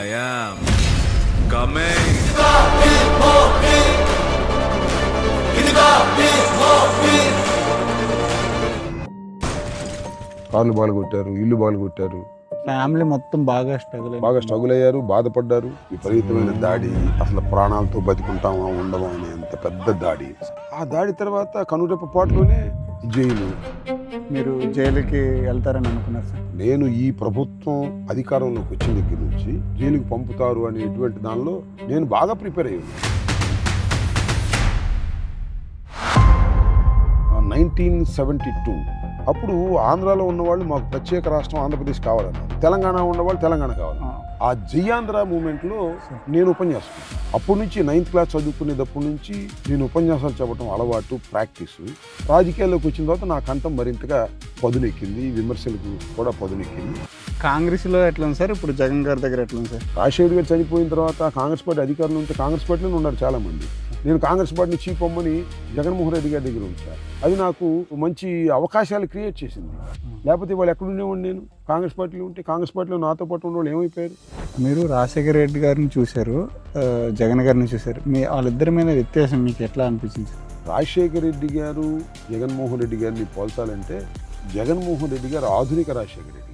I am coming. కార్లు బాగా కొట్టారు, ఇల్లు బాగా కొట్టారు, ఫ్యామిలీ మొత్తం బాగా స్ట్రగుల్ అయ్యారు, బాధపడ్డారు. విపరీతమైన దాడి, అసలు ప్రాణాలతో బతికుంటామా ఉండమా అనే అంత పెద్ద దాడి. ఆ దాడి తర్వాత కనురెప్ప పాటులోనే జైలు. మీరు జైలుకి వెళ్తారని అనుకున్నారు సార్? నేను ఈ ప్రభుత్వం అధికారంలోకి వచ్చిన దగ్గర నుంచి జైలుకి పంపుతారు అనేటువంటి దానిలో నేను బాగా ప్రిపేర్ అయ్యాను. 1972 అప్పుడు ఆంధ్రాలో ఉన్నవాళ్ళు మాకు ప్రత్యేక రాష్ట్రం ఆంధ్రప్రదేశ్ కావాలన్నారు, తెలంగాణ ఉన్నవాళ్ళు తెలంగాణ కావాలన్నారు. ఆ జయాంధ్ర మూమెంట్లో నేను ఉపన్యాసం, అప్పటి నుంచి 9th క్లాస్ చదువుకునేటప్పటి నుంచి నేను ఉపన్యాసాలు చెప్పడం అలవాటు, ప్రాక్టీస్. రాజకీయాల్లోకి వచ్చిన తర్వాత నా కంఠం మరింతగా పదునెక్కింది, విమర్శలకు కూడా పదునెక్కింది. కాంగ్రెస్లో ఎట్లా ఉంది సార్, ఇప్పుడు జగన్ గారి దగ్గర ఎట్లా ఉంది సార్? రాజశేఖర్ గారు చనిపోయిన తర్వాత కాంగ్రెస్ పార్టీ అధికారంలో ఉంటే కాంగ్రెస్ పార్టీలోనే ఉన్నారు చాలామంది. నేను కాంగ్రెస్ పార్టీని చీపమ్మని జగన్మోహన్ రెడ్డి గారి దగ్గర ఉంచాను. అది నాకు మంచి అవకాశాలు క్రియేట్ చేసింది. లేకపోతే వాళ్ళు ఎక్కడుండేవాడిని, నేను కాంగ్రెస్ పార్టీలో ఉంటే కాంగ్రెస్ పార్టీలో నాతో పాటు ఉన్న వాళ్ళు ఏమైపోయారు? మీరు రాజశేఖర రెడ్డి గారిని చూశారు, జగన్ గారిని చూశారు, వాళ్ళిద్దరి మీద వ్యత్యాసం మీకు ఎట్లా అనిపించింది? రాజశేఖర రెడ్డి గారు జగన్మోహన్ రెడ్డి గారిని పోల్చాలంటే జగన్మోహన్ రెడ్డి గారు ఆధునిక రాజశేఖర రెడ్డి.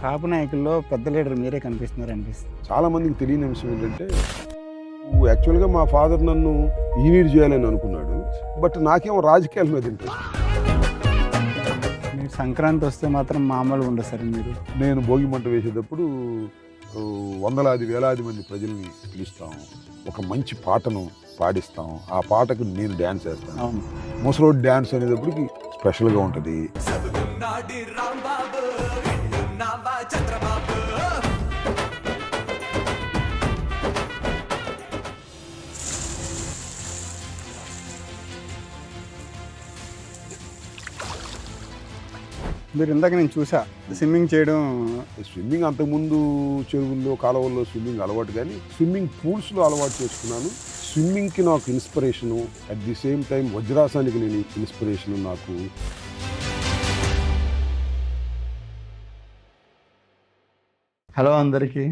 కాపు నాయకుల్లో పెద్ద లీడర్ మీరే కనిపిస్తున్నారు అనిపిస్తుంది. చాలా మందికి తెలియని అంశం ఏంటంటే, యాక్చువల్గా మా ఫాదర్ నన్ను ఇంజనీర్ చేయాలని అనుకున్నాడు, బట్ నాకేమో రాజకీయాల మీద ఇంట్రెస్ట్. మీరు సంక్రాంతి వస్తే మాత్రం మామూలుగా ఉండదు సార్. మీరు నేను భోగి మంట వేసేటప్పుడు వందలాది వేలాది మంది ప్రజల్ని పిలుస్తాం, ఒక మంచి పాటను పాడిస్తాం, ఆ పాటకు నేను డ్యాన్స్ వేస్తాను. ముసలోడ్ డ్యాన్స్ అనేటప్పటికి స్పెషల్గా ఉంటుంది. మీరు ఇందాక నేను చూసా స్విమ్మింగ్ చేయడం. స్విమ్మింగ్ అంతకుముందు చెరువుల్లో కాలువల్లో స్విమ్మింగ్ అలవాటు, కానీ స్విమ్మింగ్ పూల్స్లో అలవాటు చేసుకున్నాను. స్విమ్మింగ్కి నాకు inspiration, at the same time వజ్రాసానికి నేను ఇన్స్పిరేషను నాకు. హలో అందరికీ.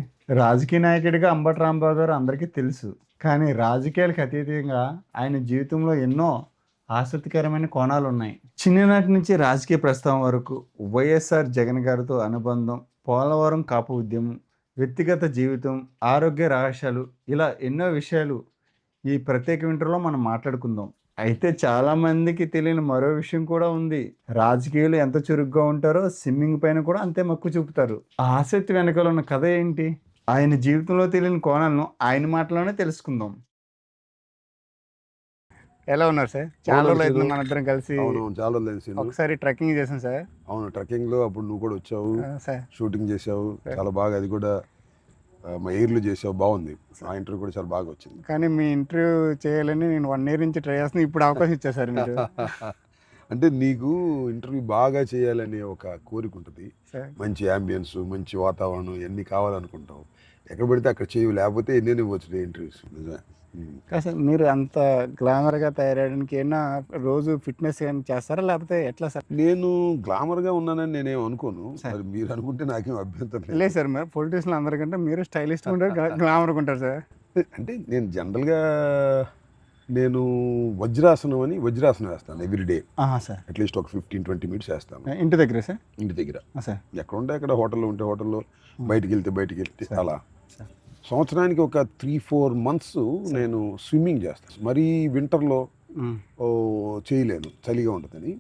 రాజకీయ నాయకుడిగా అంబటి రాంబాబు గారు అందరికీ తెలుసు, కానీ రాజకీయాలకు అతీతంగా ఆయన జీవితంలో ఎన్నో ఆసక్తికరమైన కోణాలు ఉన్నాయి. చిన్ననాటి నుంచి రాజకీయ ప్రస్తావన వరకు వైఎస్ఆర్ జగన్ గారితో అనుబంధం, పోలవరం కాపు ఉద్యమం, వ్యక్తిగత జీవితం, ఆరోగ్య రహస్యాలు, ఇలా ఎన్నో విషయాలు ఈ ప్రత్యేక ఇంటర్వ్యూలో మనం మాట్లాడుకుందాం. అయితే చాలామందికి తెలియని మరో విషయం కూడా ఉంది. రాజకీయాలు ఎంత చురుగ్గా ఉంటారో స్విమ్మింగ్ పైన కూడా అంతే మక్కువ చూపుతారు. ఆ ఆసక్తి వెనకాల ఉన్న కథ ఏంటి? ఆయన జీవితంలో తెలియని కోణాలను ఆయన మాటలోనే తెలుసుకుందాం. ఎలా ఉన్నారు సార్? చాలా రోజులు అవుతుంది మన ఇద్దరం కలిసి. చాలా రోజులు ఒకసారి ట్రెక్కింగ్ చేసాం సార్. అవును, ట్రెక్కింగ్ లో అప్పుడు నువ్వు కూడా వచ్చావు, షూటింగ్ చేసావు, చాలా బాగా. అది కూడా మా ఎయిర్లో చేసావు, బాగుంది. ఆ ఇంటర్వ్యూ కూడా చాలా బాగా వచ్చింది. కానీ మీ ఇంటర్వ్యూ చేయాలని నేను 1 year నుంచి ట్రై చేస్తున్నాను, ఇప్పుడు అవకాశం ఇచ్చేసారు మీరు. అంటే నీకు ఇంటర్వ్యూ బాగా చేయాలనే ఒక కోరిక ఉంటుంది, మంచి యాంబియన్స్, మంచి వాతావరణం ఇవన్నీ కావాలనుకుంటావు. ఎక్కడ పడితే అక్కడ చేయవు, లేకపోతే ఎన్ని ఇవ్వచ్చు ఇంటర్వ్యూస్. నిజమే. సార్ మీరు అంత గ్లామర్గా తయారయ్యడానికి ఏమన్నా రోజు ఫిట్నెస్ ఏమైనా చేస్తారా, లేకపోతే ఎట్లా సార్? నేను గ్లామర్గా ఉన్నానని నేనేం అనుకోను, మరి మీరు అనుకుంటే నాకేం అభ్యంతరం లేదు సార్. మరి పొలిటీషియన్ అందరికంటే మీరు స్టైలిష్గా ఉంటారు, గ్లామర్గా ఉంటారు సార్. అంటే నేను జనరల్గా నేను వజ్రాసనం వేస్తాను ఎవ్రీడే. సార్ అట్లీస్ట్ ఒక 15-20 minutes వేస్తాను. ఇంటి దగ్గర సార్? ఇంటి దగ్గర సార్. ఎక్కడ ఉంటే అక్కడ, హోటల్లో ఉంటే హోటల్లో, బయటికి వెళ్తే అలా. సంవత్సరానికి ఒక 3-4 months నేను స్విమ్మింగ్ చేస్తాను. మరీ వింటర్లో చేయలేను, చలిగా ఉంటుందని.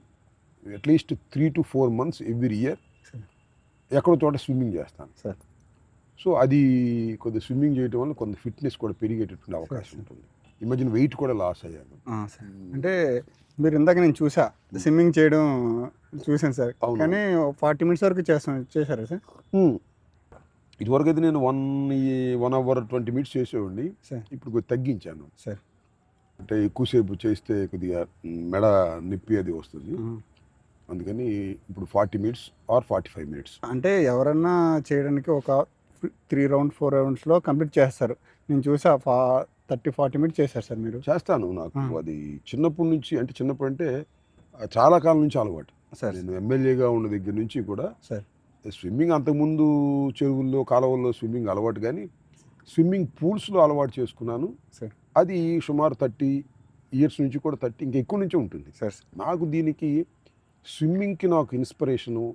At least 3 to 4 months every year ఎక్కడో చోట స్విమ్మింగ్ చేస్తాను సార్. సో అది కొద్దిగా స్విమ్మింగ్ చేయడం వల్ల కొంత ఫిట్నెస్ కూడా పెరిగేటటువంటి అవకాశం ఉంటుంది. ఈ మధ్యన వెయిట్ కూడా లాస్ అయ్యాను. అంటే మీరు ఇందాక నేను చూసా స్విమ్మింగ్ చేయడం చూసాను సార్, కానీ 40 minutes వరకు చేశారా సార్? ఇదివరకు అయితే నేను 1 hour 20 minutes చేసేవాడిని, ఇప్పుడు కొద్దిగా తగ్గించాను సార్. అంటే ఎక్కువసేపు చేస్తే కొద్దిగా మెడ నొప్పి అది వస్తుంది, అందుకని ఇప్పుడు 40 minutes or 45 minutes. అంటే ఎవరన్నా చేయడానికి ఒక 3 rounds 4 roundsలో కంప్లీట్ చేస్తారు. నేను చూసా 30-40 minutes చేశారు సార్ మీరు. చేస్తాను. నాకు అది చిన్నప్పటి నుంచి, అంటే చిన్నప్పుడు అంటే చాలా కాలం నుంచి అలవాటు. సార్ నేను ఎమ్మెల్యేగా ఉన్న దగ్గర నుంచి కూడా సార్ స్విమ్మింగ్ అంతకుముందు చెరువుల్లో కాలువల్లో స్విమ్మింగ్ అలవాటు, కానీ స్విమ్మింగ్ పూల్స్లో అలవాటు చేసుకున్నాను. సార్ అది సుమారు 30 ఇయర్స్ నుంచి కూడా 30 ఇంకా ఎక్కువ నుంచే ఉంటుంది. సార్ నాకు దీనికి స్విమ్మింగ్కి నాకు inspiration,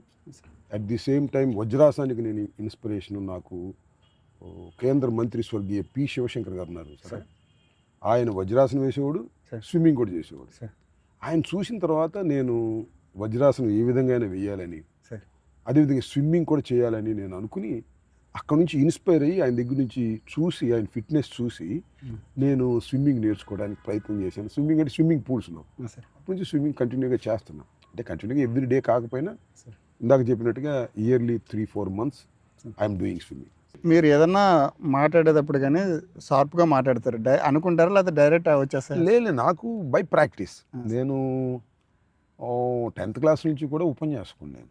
at the same time వజ్రాసనానికి నేను ఇన్స్పిరేషను. నాకు కేంద్ర మంత్రి స్వర్గీయ పి శివశంకర్ గారు ఉన్నారు సార్, ఆయన వజ్రాసనం వేసేవాడు, స్విమ్మింగ్ కూడా చేసేవాడు. ఆయన చూసిన తర్వాత నేను వజ్రాసనం ఏ విధంగా వేయాలని, అదేవిధంగా స్విమ్మింగ్ కూడా చేయాలని నేను అనుకుని అక్కడ నుంచి ఇన్స్పైర్ అయ్యి ఆయన దగ్గర నుంచి చూసి, ఆయన ఫిట్నెస్ చూసి నేను స్విమ్మింగ్ నేర్చుకోవడానికి ప్రయత్నం చేశాను. స్విమ్మింగ్ అంటే స్విమ్మింగ్ పూల్స్లో. అప్పటి నుంచి స్విమ్మింగ్ కంటిన్యూగా చేస్తున్నాను. అంటే కంటిన్యూగా ఎవ్రీ డే కాకపోయినా ఇందాక చెప్పినట్టుగా yearly 3-4 months I'm doing swimming. మీరు ఏదన్నా మాట్లాడేటప్పుడు కానీ షార్ప్గా మాట్లాడతారు, అనుకుంటారా లేదా డైరెక్ట్ వచ్చేస్తారు? లేదు, నాకు బై ప్రాక్టీస్. నేను 10th క్లాస్ నుంచి కూడా ఉపన్యాసకున్నాను.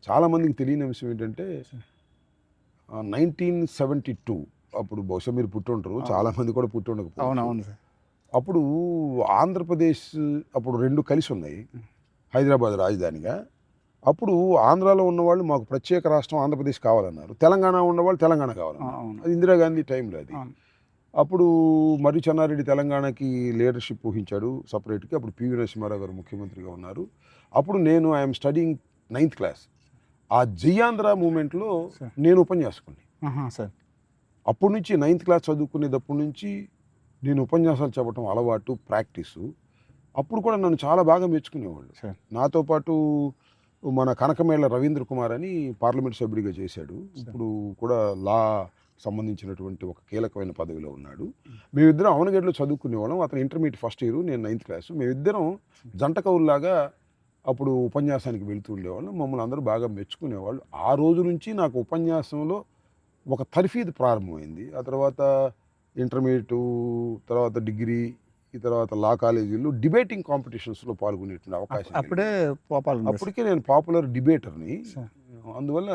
చాలామందికి తెలియని అంశం ఏంటంటే 1972 అప్పుడు బహుశా మీరు పుట్టి ఉంటారు, చాలామంది కూడా పుట్టి ఉండకపోవచ్చు. అవునవును సార్. అప్పుడు ఆంధ్రప్రదేశ్ అప్పుడు 2 కలిసి ఉన్నాయి హైదరాబాద్ రాజధానిగా. అప్పుడు ఆంధ్రాలో ఉన్నవాళ్ళు మాకు ప్రత్యేక రాష్ట్రం ఆంధ్రప్రదేశ్ కావాలన్నారు, తెలంగాణ ఉన్నవాళ్ళు తెలంగాణ కావాలన్నారు. అది ఇందిరాగాంధీ టైంలో అది. అప్పుడు మర్రి చెన్నారెడ్డి తెలంగాణకి లీడర్షిప్ ఊహించాడు సపరేట్గా. అప్పుడు పివి నరసింహారావు గారు ముఖ్యమంత్రిగా ఉన్నారు. అప్పుడు నేను ఐఎమ్ స్టడీయింగ్ 9th క్లాస్. ఆ జయాంధ్ర మూమెంట్లో నేను ఉపన్యాసకుని సార్. అప్పటి నుంచి 9th క్లాస్ చదువుకునేటప్పటి నుంచి నేను ఉపన్యాసాలు చెప్పడం అలవాటు, ప్రాక్టీసు. అప్పుడు కూడా నన్ను చాలా బాగా మెచ్చుకునేవాళ్ళు. నాతో పాటు మన కనకమేళ్ళ రవీంద్ర కుమార్ అని పార్లమెంట్ సభ్యుడిగా చేశాడు. ఇప్పుడు కూడా లా సంబంధించినటువంటి ఒక కీలకమైన పదవిలో ఉన్నాడు. మేమిద్దరం అవనగడ్డలో చదువుకునేవాళ్ళం. అతను ఇంటర్మీడియట్ ఫస్ట్ ఇయర్, నేను 9th క్లాసు. మేమిద్దరం జంట కవుల్లాగా అప్పుడు ఉపన్యాసానికి వెళుతూ ఉండేవాళ్ళం. మమ్మల్ని అందరూ బాగా మెచ్చుకునేవాళ్ళు. ఆ రోజు నుంచి నాకు ఉపన్యాసంలో ఒక తర్ఫీదు ప్రారంభమైంది. ఆ తర్వాత ఇంటర్మీడియట్, తర్వాత డిగ్రీ, ఈ తర్వాత లా కాలేజీల్లో డిబేటింగ్ కాంపిటీషన్స్లో పాల్గొనేటువంటి అవకాశం. అప్పటికే నేను పాపులర్ డిబేటర్ని. అందువల్ల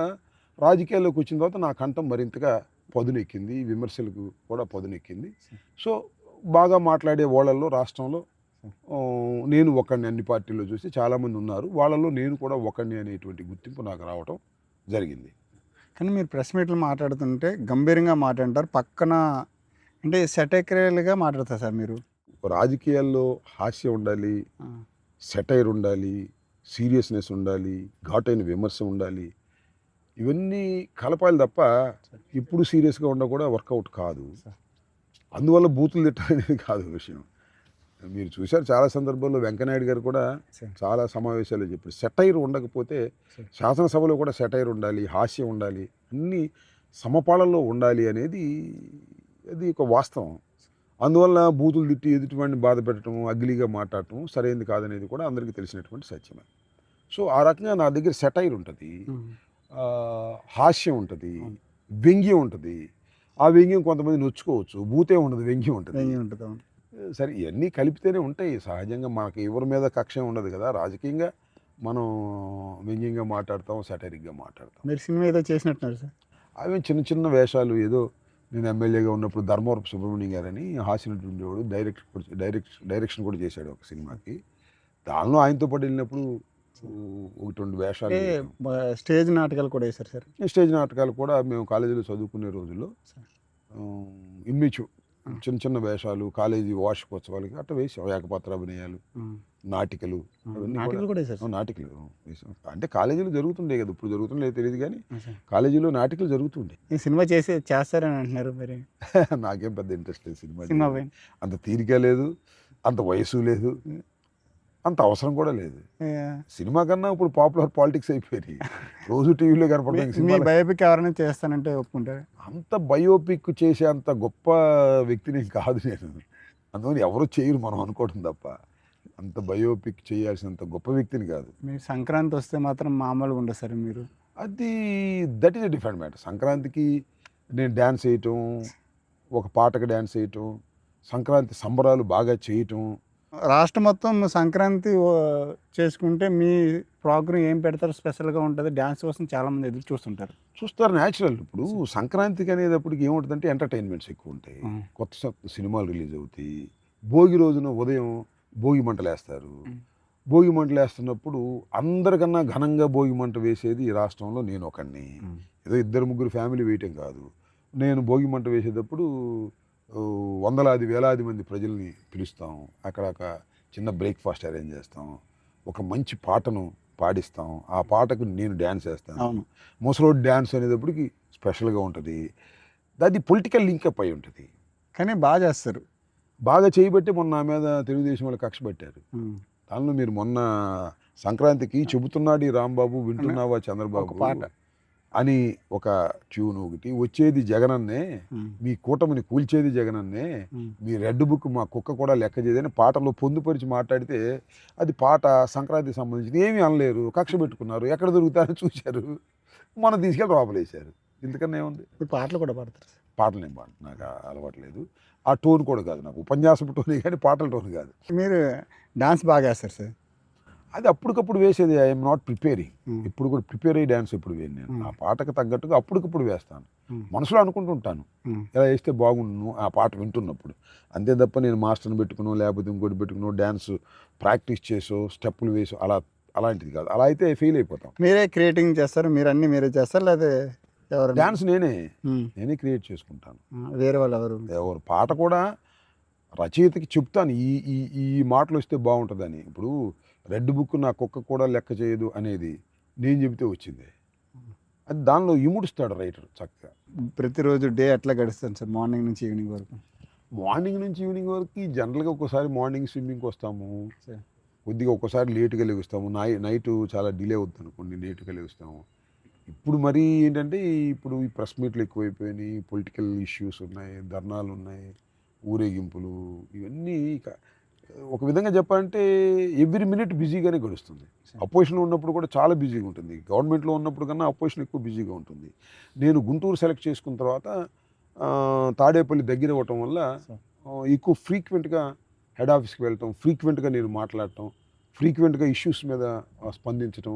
రాజకీయాల్లోకి వచ్చిన తర్వాత నా కంఠం మరింతగా పదునెక్కింది, విమర్శలకు కూడా పదునెక్కింది. సో బాగా మాట్లాడే వాళ్ళల్లో రాష్ట్రంలో నేను ఒకడిని, అన్ని పార్టీల్లో చూసి చాలామంది ఉన్నారు, వాళ్ళలో నేను కూడా ఒకడిని అనేటువంటి గుర్తింపు నాకు రావటం జరిగింది. కానీ మీరు ప్రెస్ మీట్లు మాట్లాడుతుంటే గంభీరంగా మాట్లాడతారు, పక్కన అంటే సెటైక్రియల్గా మాట్లాడతారు సార్. మీరు రాజకీయాల్లో హాస్యం ఉండాలి, సెటైర్ ఉండాలి, సీరియస్నెస్ ఉండాలి, ఘాటైన విమర్శ ఉండాలి. ఇవన్నీ కలపాలి తప్ప ఇప్పుడు సీరియస్గా ఉండ కూడా వర్కౌట్ కాదు. అందువల్ల బూతులు తిట్టాలనేది కాదు విషయం. మీరు చూశారు చాలా సందర్భాల్లో వెంకయ్యనాయుడు గారు కూడా చాలా సమావేశాలు చెప్పారు, సెటైర్ ఉండకపోతే శాసనసభలో కూడా సెటైర్ ఉండాలి, హాస్యం ఉండాలి, అన్నీ సమపాళల్లో ఉండాలి అనేది అది ఒక వాస్తవం. అందువల్ల బూతులు తిట్టి ఎదుటివాడిని బాధ పెట్టడం, అగ్లీగా మాట్లాడటం సరైనది కాదనేది కూడా అందరికీ తెలిసినటువంటి సత్యమే. సో ఆ రకంగా నా దగ్గర సెటైర్ ఉంటుంది, హాస్యం ఉంటుంది, వ్యంగ్యం ఉంటుంది. ఆ వ్యంగ్యం కొంతమంది నొచ్చుకోవచ్చు, బూతే ఉండదు, వ్యంగ్యం ఉంటుంది. సరే, ఇవన్నీ కలిపితేనే ఉంటాయి. సహజంగా మనకి ఎవరి మీద కక్ష ఉండదు కదా. రాజకీయంగా మనం వ్యంగ్యంగా మాట్లాడతాం, సెటైరిక్గా మాట్లాడతాం. మీరు సినిమా ఏదో చేసినట్టున్నారు సార్. అవి చిన్న చిన్న వేషాలు. ఏదో నేను ఎమ్మెల్యేగా ఉన్నప్పుడు ధర్మవరపు సుబ్రహ్మణ్యం గారని హాస్యనటుడు ఉండేవాడు, డైరెక్షన్ కూడా చేశాడు ఒక సినిమాకి. దానిలో ఆయనతో పాటు వెళ్ళినప్పుడు 1-2 వేషాలు. స్టేజ్ నాటకాలు కూడా వేశారు సార్. స్టేజ్ నాటకాలు కూడా మేము కాలేజీలో చదువుకునే రోజుల్లో ఇన్మిచు చిన్న చిన్న వేషాలు, కాలేజీ వార్షికోత్సవాలకి అట్లా వేసాం. ఏకపాత్ర అభినయాలు, నాటికలు, నాటికలు వేసాం. అంటే కాలేజీలో జరుగుతుండే కదా, ఇప్పుడు జరుగుతుండే తెలియదు కానీ కాలేజీలో నాటికలు జరుగుతుండే. ఈ సినిమా చేస్తారని అంటున్నారు మరి. నాకేం పెద్ద ఇంట్రెస్ట్ లేదు సినిమా. అంత తీరిక లేదు, అంత వయసు లేదు, అంత అవసరం కూడా లేదు. సినిమా కన్నా ఇప్పుడు పాపులర్ పాలిటిక్స్ అయిపోయి రోజు టీవీలో కనపడతాయి. బయోపిక్ ఎవరైనా చేస్తానంటే ఒప్పుకుంటారు? అంత బయోపిక్ చేసే అంత గొప్ప వ్యక్తిని కాదు నేను. అందువల్ల ఎవరు చేయరు మనం అనుకోవడం తప్ప. అంత బయోపిక్ చేయాల్సినంత గొప్ప వ్యక్తిని కాదు. మీరు సంక్రాంతి వస్తే మాత్రం మామూలుగా ఉండదు సార్ మీరు. అది that is a different matter. సంక్రాంతికి నేను డ్యాన్స్ వేయటం, ఒక పాటకు డ్యాన్స్ వేయటం, సంక్రాంతి సంబరాలు బాగా చేయటం. రాష్ట్రం మొత్తం సంక్రాంతి చేసుకుంటే మీ ప్రోగ్రామ్ ఏం పెడతారు స్పెషల్గా ఉంటుంది? డ్యాన్స్ కోసం చాలామంది ఎదురు చూస్తారు న్యాచురల్. ఇప్పుడు సంక్రాంతికి అనేటప్పటికి ఏముంటుందంటే ఎంటర్టైన్మెంట్స్ ఎక్కువ ఉంటాయి, కొత్త సినిమాలు రిలీజ్ అవుతాయి. భోగి రోజున ఉదయం భోగి మంటలు వేస్తారు, భోగి మంటలు వేస్తున్నప్పుడు అందరికన్నా ఘనంగా భోగి మంట వేసేది ఈ రాష్ట్రంలో నేను ఒకడిని. ఏదో 2-3 ఫ్యామిలీ వేయటం కాదు. నేను భోగి మంట వేసేటప్పుడు వందలాది వేలాది మంది ప్రజల్ని పిలుస్తాం. అక్కడ ఒక చిన్న బ్రేక్ఫాస్ట్ అరేంజ్ చేస్తాం. ఒక మంచి పాటను పాడిస్తాం. ఆ పాటకు నేను డ్యాన్స్ వేస్తాను. ముసలోడు డ్యాన్స్ అనేటప్పటికి స్పెషల్గా ఉంటుంది. అది పొలిటికల్ లింకప్ అయి ఉంటుంది. కానీ బాగా చేస్తారు. బాగా చేయబట్టి మొన్న నా మీద తెలుగుదేశం వాళ్ళు కక్ష పెట్టారు. దానిలో మీరు మొన్న సంక్రాంతికి చెబుతున్నాడు ఈ రాంబాబు, వింటున్నావా చంద్రబాబు పాట అని ఒక ట్యూన్ ఒకటి, వచ్చేది జగనన్నే, మీ కూటమిని కూల్చేది జగనన్నే, మీ రెడ్ బుక్ మా కుక్క కూడా లెక్క చేయదని పాటలో పొందుపరిచి మాట్లాడితే అది పాట సంక్రాంతికి సంబంధించింది. ఏమీ అనలేరు, కక్ష పెట్టుకున్నారు. ఎక్కడ దొరుకుతారని చూశారు, మనం తీసుకెళ్ళి లోపలేశారు. ఇంతకన్నా ఏముంది? పాటలు కూడా పాడతారు. పాటలు నేను పాడు, నాకు అలవాట్లేదు. ఆ టోన్ కూడా కాదు, నాకు ఉపన్యాసం టోనే కానీ పాటల టోన్ కాదు. మీరు డాన్స్ బాగా వేస్తారు సార్. అది అప్పటికప్పుడు వేసేది. I'm not preparing. ఇప్పుడు కూడా ప్రిపేర్ అయ్యి డ్యాన్స్ ఎప్పుడు వేయను నేను. ఆ పాటకు తగ్గట్టుగా అప్పటికప్పుడు వేస్తాను. మనసులో అనుకుంటుంటాను ఎలా వేస్తే బాగుండును ఆ పాట వింటున్నప్పుడు. అంతే తప్ప నేను మాస్టర్ని పెట్టుకునో లేకపోతే ఇంకోటి పెట్టుకునో డ్యాన్స్ ప్రాక్టీస్ చేసో స్టెప్పులు వేసో అలాంటిది కాదు. అలా అయితే ఫెయిల్ అయిపోతాం. మీరే క్రియేటింగ్ చేస్తారు, మీరు అన్నీ మీరే చేస్తారు లేదా ఎవరు? డ్యాన్స్ నేనే క్రియేట్ చేసుకుంటాను. వేరే వాళ్ళు ఎవరు పాట కూడా రచయితకి చెప్తాను ఈ ఈ ఈ మాటలు వస్తే బాగుంటుందని. ఇప్పుడు రెడ్ బుక్ నా కుక్క కూడా లెక్క చేయదు అనేది నేను చెబితే వచ్చింది. అది దానిలో ఇముడుస్తాడు రైటర్ చక్కగా. ప్రతిరోజు డే ఎట్లా గడుస్తాను సార్ మార్నింగ్ నుంచి ఈవినింగ్ వరకు? మార్నింగ్ నుంచి ఈవినింగ్ వరకు జనరల్గా ఒక్కోసారి మార్నింగ్ స్విమ్మింగ్కి వస్తాము, కొద్దిగా ఒక్కోసారి లేటుగా లేస్తాము. నైట్ చాలా డిలే అవుతుంది అనుకోండి, లేటుగా లేస్తాము. ఇప్పుడు మరీ ఏంటంటే ఇప్పుడు ఈ ప్రెస్ మీట్లు ఎక్కువైపోయినాయి, పొలిటికల్ ఇష్యూస్ ఉన్నాయి, ధర్నాలు ఉన్నాయి, ఊరేగింపులు, ఇవన్నీ ఒక విధంగా చెప్పాలంటే ఎవ్రీ మినిట్ బిజీగానే గడుస్తుంది. అపోజిషన్లో ఉన్నప్పుడు కూడా చాలా బిజీగా ఉంటుంది. గవర్నమెంట్లో ఉన్నప్పుడు కన్నా అపోజిషన్ ఎక్కువ బిజీగా ఉంటుంది. నేను గుంటూరు సెలెక్ట్ చేసుకున్న తర్వాత తాడేపల్లి దగ్గర అవ్వటం వల్ల ఎక్కువ ఫ్రీక్వెంట్గా హెడ్ ఆఫీస్కి వెళ్ళటం, ఫ్రీక్వెంట్గా నేను మాట్లాడటం, ఫ్రీక్వెంట్గా ఇష్యూస్ మీద స్పందించడం.